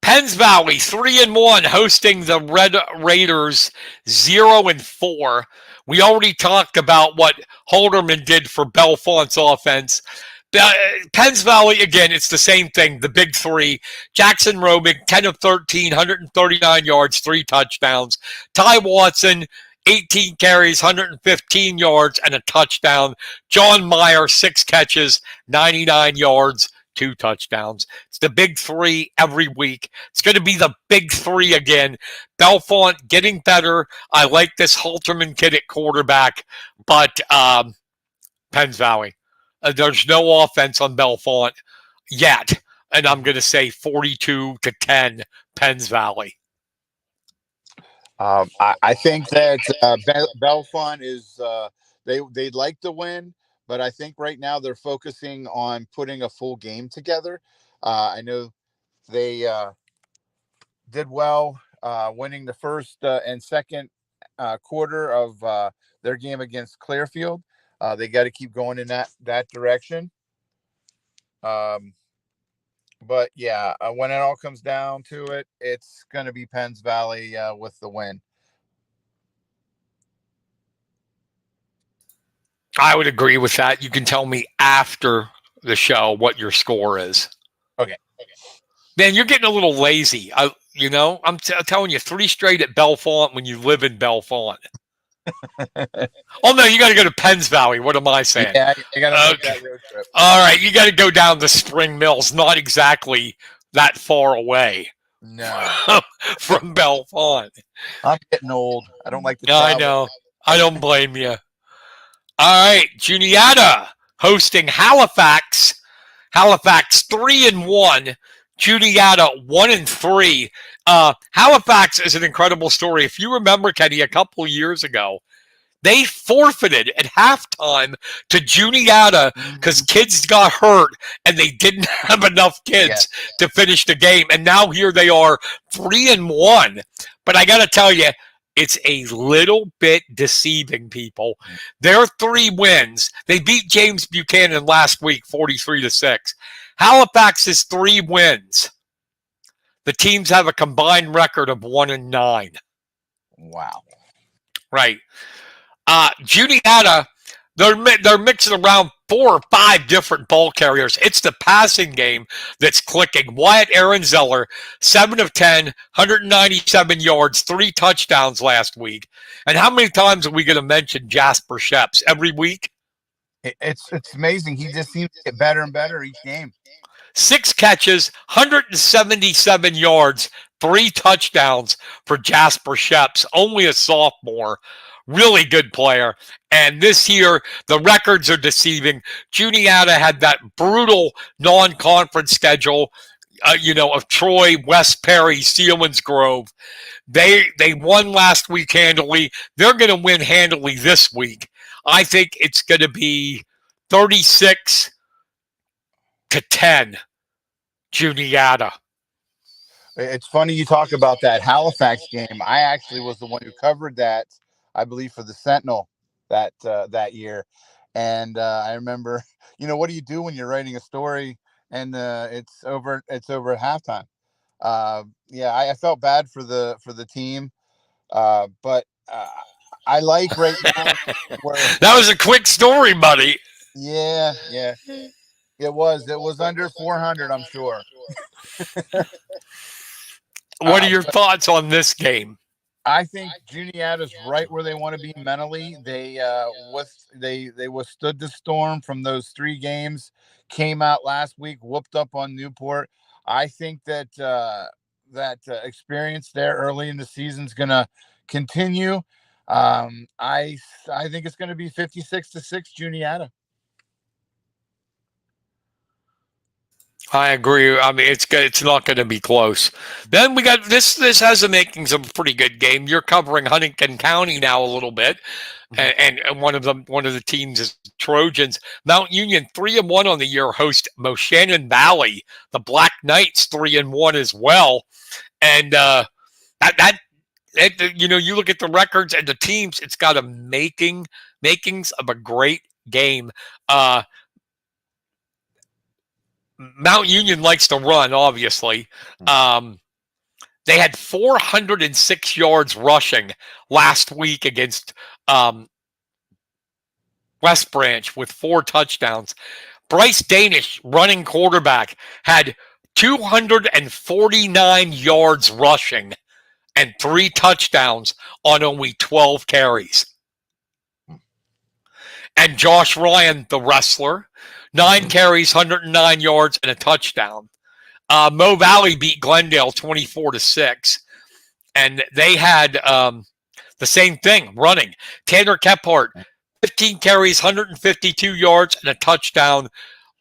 Penns Valley 3-1 hosting the Red Raiders 0-4. We already talked about what Holderman did for Bellefonte's offense. Penns Valley, again, it's the same thing. The big 3. Jackson Robick, 10 of 13, 139 yards, 3 touchdowns. Ty Watson, 18 carries, 115 yards, and a touchdown. John Meyer, 6 catches, 99 yards, 2 touchdowns. It's the big 3 every week. It's going to be the big 3 again. Bellefonte getting better. I like this Halterman kid at quarterback, but Penns Valley. There's no offense on Bellefonte yet, and I'm going to say 42-10 Penns Valley. I think that Bellefonte is they'd like to win, but I think right now they're focusing on putting a full game together. I know they did well, winning the first and second quarter of their game against Clearfield. They got to keep going in that direction. But yeah, when it all comes down to it, it's going to be Penns Valley with the win. I would agree with that. You can tell me after the show what your score is. Okay. Man, you're getting a little lazy. I'm telling you, 3 straight at Bellefonte when you live in Bellefonte. Oh, no, you got to go to Penns Valley. What am I saying? Yeah, I got to make that road trip. All right, you got to go down to Spring Mills. Not exactly that far away. No. From Bellefonte. I'm getting old. I don't like to travel. I know. I don't blame you. All right, Juniata hosting Halifax. Halifax 3-1. Juniata 1-3. Halifax is an incredible story. If you remember, Kenny, a couple years ago, they forfeited at halftime to Juniata because kids got hurt and they didn't have enough kids to finish the game. And now here they are 3-1. But I got to tell you, it's a little bit deceiving, people. Their 3 wins. They beat James Buchanan last week, 43-6. Halifax's 3 wins. The teams have a combined record of 1-9. Wow. Right. Juniata, they're mixing around 4 or 5 different ball carriers. It's the passing game that's clicking. Wyatt Ehrenzeller, 7 of 10, 197 yards, 3 touchdowns last week. And how many times are we going to mention Jasper Sheps? Every week? It's amazing. He just seems to get better and better each game. 6 catches, 177 yards, 3 touchdowns for Jasper Sheps. Only a sophomore. Really good player. And this year, the records are deceiving. Juniata had that brutal non-conference schedule, of Troy, West Perry, Selinsgrove. They won last week handily. They're going to win handily this week. I think it's going to be 36-10, Juniata. It's funny you talk about that Halifax game. I actually was the one who covered that, I believe, for the Sentinel that year. And I remember, what do you do when you're writing a story and it's over at halftime? I felt bad for the team, but I like right now. That was a quick story, buddy. Yeah. It was under 400, I'm sure. What are your thoughts on this game? I think Juniata's right where they want to be mentally. They withstood the storm from those 3 games, came out last week, whooped up on Newport. I think that experience there early in the season is going to continue. I think it's going to be 56-6 Juniata. I agree. I mean, it's not going to be close. Then we got this. This has the makings of a pretty good game. You're covering Huntington County now a little bit, and one of the teams is Trojans. Mount Union 3-1 on the year host Moshannon Valley. The Black Knights 3-1 as well, and you look at the records and the teams. It's got a makings of a great game. Mount Union likes to run, obviously. They had 406 yards rushing last week against West Branch with 4 touchdowns. Bryce Danish, running quarterback, had 249 yards rushing and 3 touchdowns on only 12 carries. And Josh Ryan, the wrestler, 9 carries, 109 yards, and a touchdown. Mo Valley beat Glendale 24-6. And they had the same thing, running. Tanner Kephart, 15 carries, 152 yards, and a touchdown.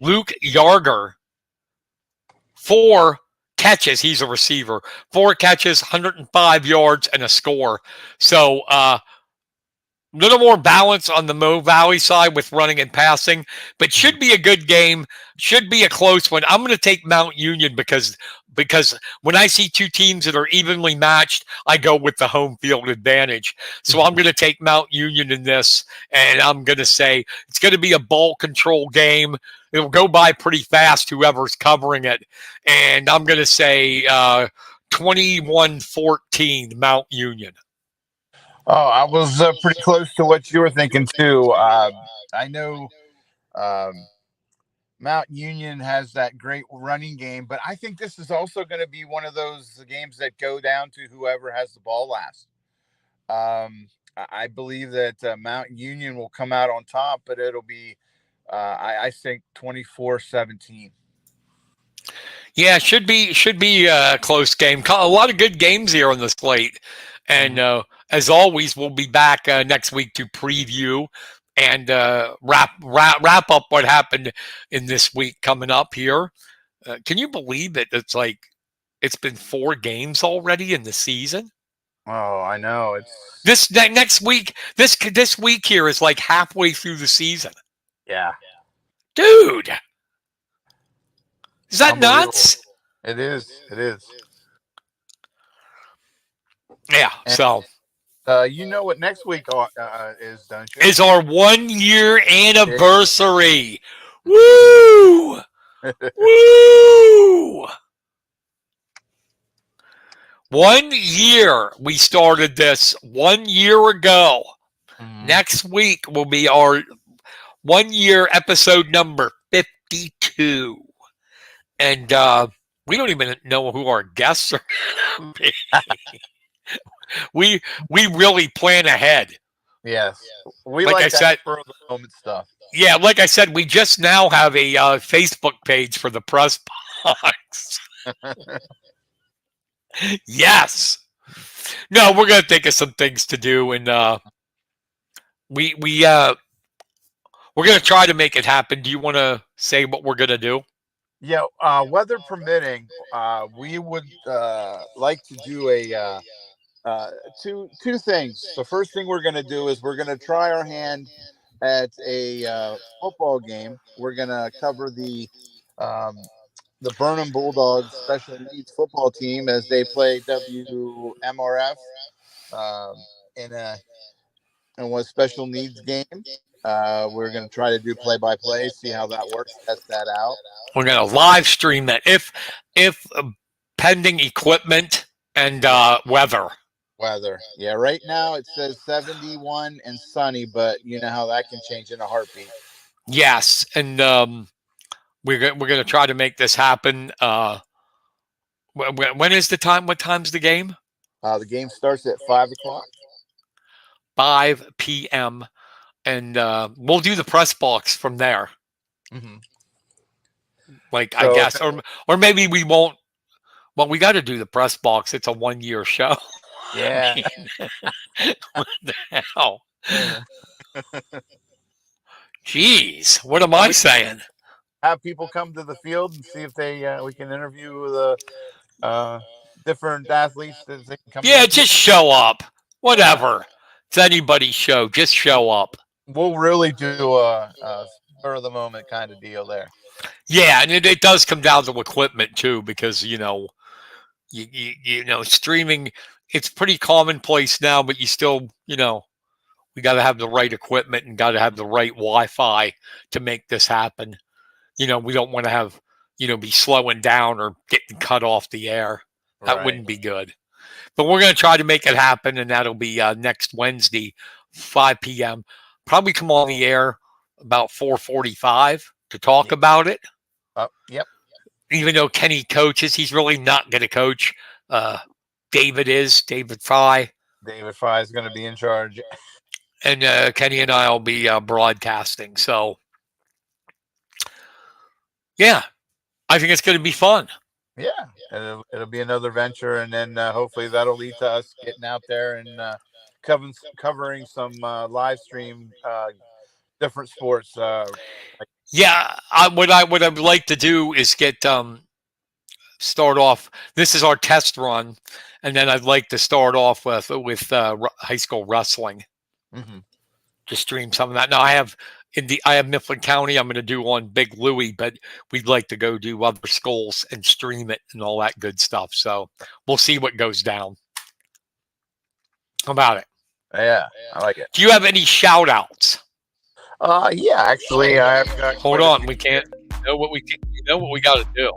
Luke Yarger, 4 catches. He's a receiver. 4 catches, 105 yards, and a score. So little more balance on the Mo Valley side with running and passing, but should be a good game. Should be a close one. I'm going to take Mount Union because when I see two teams that are evenly matched, I go with the home field advantage. So I'm going to take Mount Union in this, and I'm going to say it's going to be a ball control game. It'll go by pretty fast, whoever's covering it, and I'm going to say 21-14 Mount Union. Oh, I was pretty close to what you were thinking too. I know Mount Union has that great running game, but I think this is also going to be one of those games that go down to whoever has the ball last. I believe that Mount Union will come out on top, but it'll be, I think, 24-17. Yeah, should be a close game. A lot of good games here on the slate, and as always, we'll be back next week to preview and wrap up what happened in this week coming up here. Can you believe it? It's been 4 games already in the season. Oh, I know. It's this next week. This week here is like halfway through the season. Yeah, dude. Is that nuts? It is. It is. Yeah. And, so, you know what next week is, don't you? Is our 1-year anniversary. Woo! Woo! 1 year we started this 1 year ago. Next week will be our 1 year episode number 52. And we don't even know who our guests are going to be. we really plan ahead. Yes. We like I said, for the moment stuff. Yeah, like I said, we just now have a Facebook page for the press box. Yes. No, we're going to think of some things to do, and we're going to try to make it happen. Do you want to say what we're going to do? Yeah, weather permitting, we would like to do a two things. The first thing we're going to do is we're going to try our hand at a football game. We're going to cover the Burnham Bulldogs special needs football team as they play WMRF in a special needs game. We're going to try to do play-by-play, see how that works, test that out. We're going to live stream that if pending equipment and weather. Yeah, right now it says 71 and sunny, but you know how that can change in a heartbeat. Yes, and we're going to try to make this happen. When is the time? What time's the game? The game starts at 5 o'clock. 5 p.m. And we'll do the press box from there. Mm-hmm. I guess, or maybe we won't. Well, we got to do the press box. It's a 1 year show. Yeah. What the hell? Jeez, what am I saying? Have people come to the field and see if we can interview the different athletes that they can come. Yeah, just show up. Whatever. It's anybody's show. Just show up. We'll really do a spur of the moment kind of deal there. Yeah, and it does come down to equipment too, because you know streaming, it's pretty commonplace now, but you still we got to have the right equipment and got to have the right Wi-Fi to make this happen. We don't want to have be slowing down or getting cut off the air. That wouldn't be good. But we're going to try to make it happen, and that'll be next Wednesday, 5 p.m. Probably come on the air about 4:45 to talk about it. Yep. Even though Kenny coaches, he's really not going to coach. David Fry. David Fry is going to be in charge. And Kenny and I will be broadcasting. So, yeah, I think it's going to be fun. Yeah, it'll be another venture, and then hopefully that'll lead to us getting out there and covering some live stream different sports. Yeah, what I would like to do is get start off. This is our test run, and then I'd like to start off with high school wrestling. Mm-hmm. to stream some of that. Now I have Mifflin County I'm going to do on Big Louie, but we'd like to go do other schools and stream it and all that good stuff. So we'll see what goes down. How about it? Yeah, I like it. Do you have any shout outs? Yeah, actually, I've got. Hold on, we can't. You know what we got to do.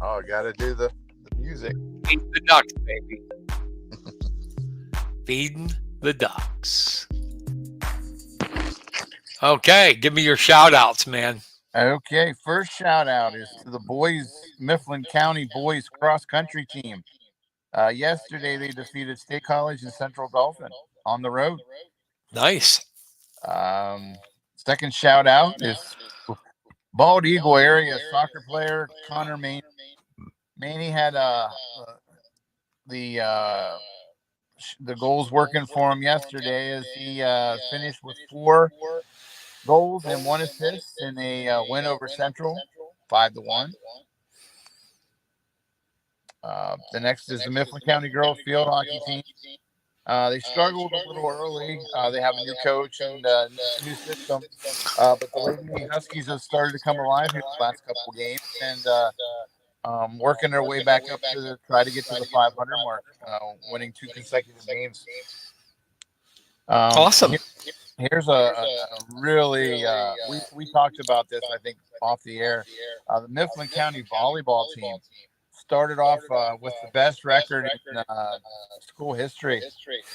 Oh, I got to do the music. Feed the ducks, baby. Feeding the ducks. Okay, give me your shout outs, man. Okay, first shout out is to the Mifflin County boys cross country team. Yesterday they defeated State College and Central Dolphin on the road. Nice. Second shout out is Bald Eagle area soccer player Connor Maney. Maney had the goals working for him yesterday as he finished with 4 goals and 1 assist in a win over Central, 5-1. The next is the Mifflin County girls field hockey team. They struggled a little early. They have a new coach and new system, but the Lady Huskies have started to come alive here the last couple of games and working their way back up to try to get to the 500 mark, winning 2 consecutive games. Awesome. Here's a really we talked about this, I think, off the air. The Mifflin County volleyball team started off with the best record in school history.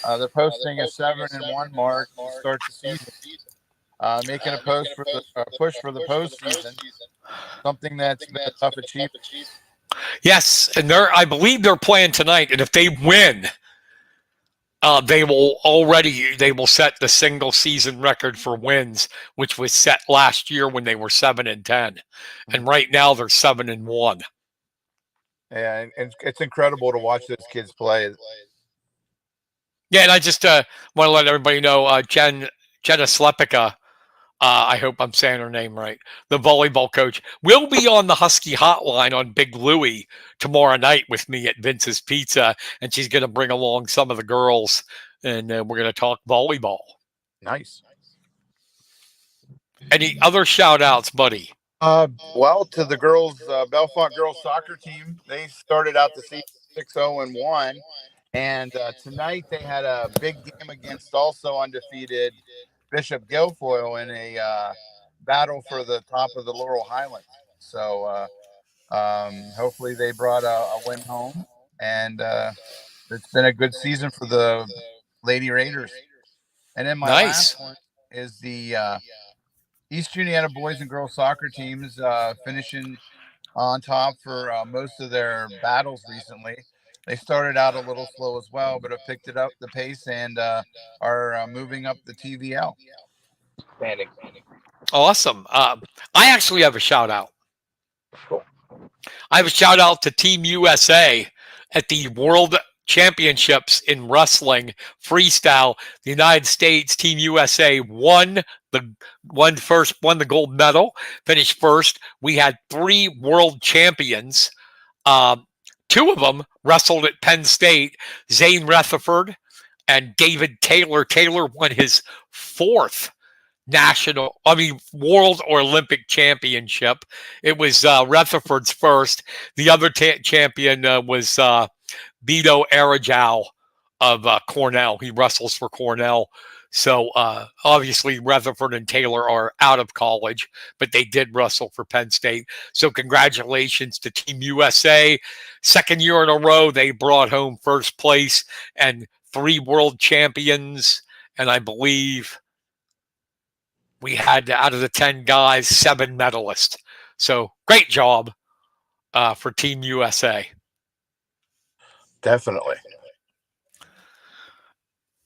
They're posting a 7-1 mark to start the season, making a push for the postseason. Something that's been a tough achievement. Yes, and I believe they're playing tonight, and if they win, they will set the single season record for wins, which was set last year when they were 7-10, and right now they're 7-1. Yeah, and it's incredible to watch those kids play. Yeah, and I just want to let everybody know, Jenna Slepika, I hope I'm saying her name right, the volleyball coach, will be on the Husky hotline on Big Louie tomorrow night with me at Vince's Pizza, and she's going to bring along some of the girls, and we're going to talk volleyball. Nice. Any other shout-outs, buddy? Well, to the girls, Bellefonte girls soccer team, they started out the season 6-0-1, and tonight they had a big game against also undefeated Bishop Guilfoyle in a battle for the top of the Laurel Highlands. So hopefully they brought a win home, and it's been a good season for the Lady Raiders. And then my last one is the East Juniata boys and girls soccer teams finishing on top for most of their battles recently. They started out a little slow as well, but have picked it up the pace and are moving up the TVL. Standing. Awesome. I actually have a shout out. Cool. I have a shout out to Team USA at the World Championships in wrestling freestyle. The United States Team USA won the gold medal, finished first. We had 3 world champions. 2 of them wrestled at Penn State, Zane Rutherford and David Taylor. Taylor won his 4th World or Olympic Championship. It was Rutherford's first. The other champion was Beto Arajau of Cornell. He wrestles for Cornell. So obviously Rutherford and Taylor are out of college, but they did wrestle for Penn State. So congratulations to Team USA. 2nd year in a row, they brought home first place and 3 world champions. And I believe we had, out of the 10 guys, 7 medalists. So great job for Team USA. Definitely.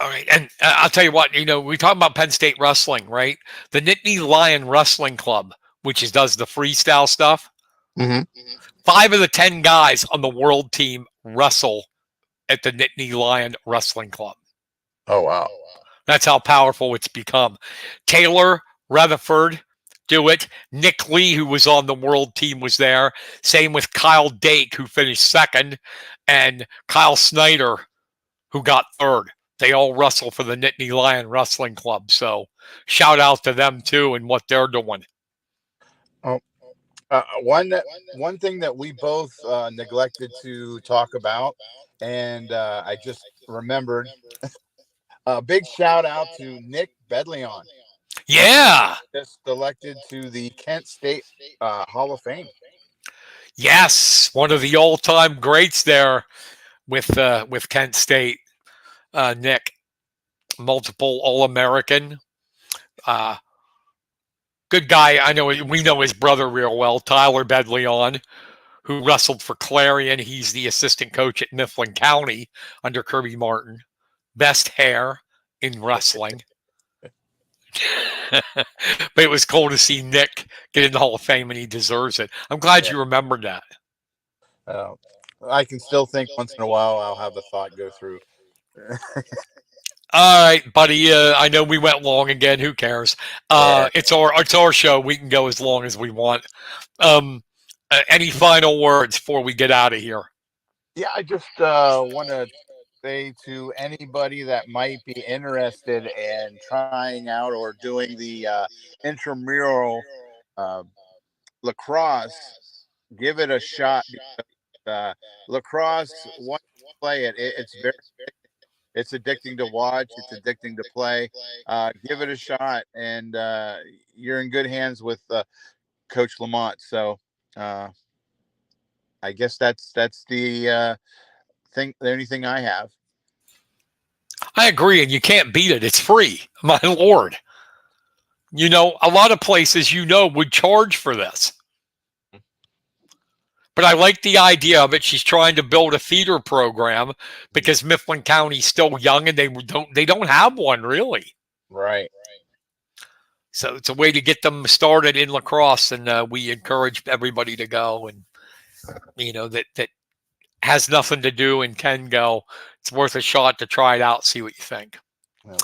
All right, and I'll tell you what, we talk about Penn State wrestling, right? The Nittany Lion Wrestling Club, which does the freestyle stuff, 5 of the 10 guys on the world team wrestle at the Nittany Lion Wrestling Club. Oh, wow. That's how powerful it's become. Taylor, Rutherford do it. Nick Lee, who was on the world team, was there. Same with Kyle Dake, who finished 2nd, and Kyle Snyder, who got 3rd. they all wrestle for the Nittany Lion Wrestling Club. So shout out to them too and what they're doing. Oh, one thing that we both neglected to talk about, and I just remembered. A big shout out to Nick Bedleon. Yeah. Just elected to the Kent State Hall of Fame. Yes, one of the all-time greats there with Kent State. Nick, multiple All-American. Good guy. I know we know his brother real well, Tyler Bedleon, who wrestled for Clarion. He's the assistant coach at Mifflin County under Kirby Martin. Best hair in wrestling. But it was cool to see Nick get in the Hall of Fame, and he deserves it. I'm glad you remembered that. I can still think once in a while I'll have a thought go through. All right, buddy. I know we went long again. Who cares? It's our show. We can go as long as we want. Any final words before we get out of here? Yeah, I just want to say to anybody that might be interested in trying out or doing the intramural lacrosse, give it a shot. Lacrosse, once you play it, it's addicting to watch. It's addicting to play. Give it a shot, and you're in good hands with Coach Lamont. So I guess that's the only thing I have. I agree, and you can't beat it. It's free. My Lord. You know, a lot of places, would charge for this. But I like the idea of it. She's trying to build a feeder program because Mifflin County's still young and they don't have one really. Right. So it's a way to get them started in lacrosse, and we encourage everybody to go. And that has nothing to do and can go. It's worth a shot to try it out, see what you think. Yeah.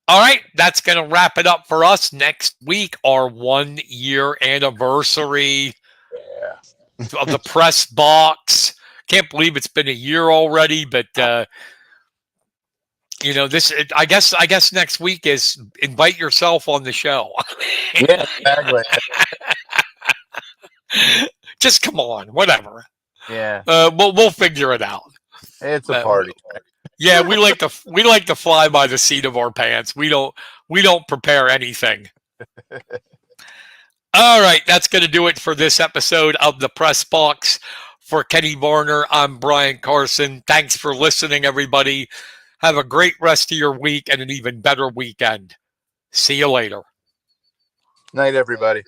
All right, that's going to wrap it up for us. Next week, our 1-year anniversary of the press box. Can't believe it's been a year already, but this. I guess next week is invite yourself on the show. Yeah, exactly. Just come on, whatever. Yeah. We'll figure it out. It's a party. Yeah, we like to fly by the seat of our pants. We don't prepare anything. All right, that's going to do it for this episode of the Press Box. For Kenny Varner, I'm Brian Carson. Thanks for listening, everybody. Have a great rest of your week and an even better weekend. See you later. Night, everybody.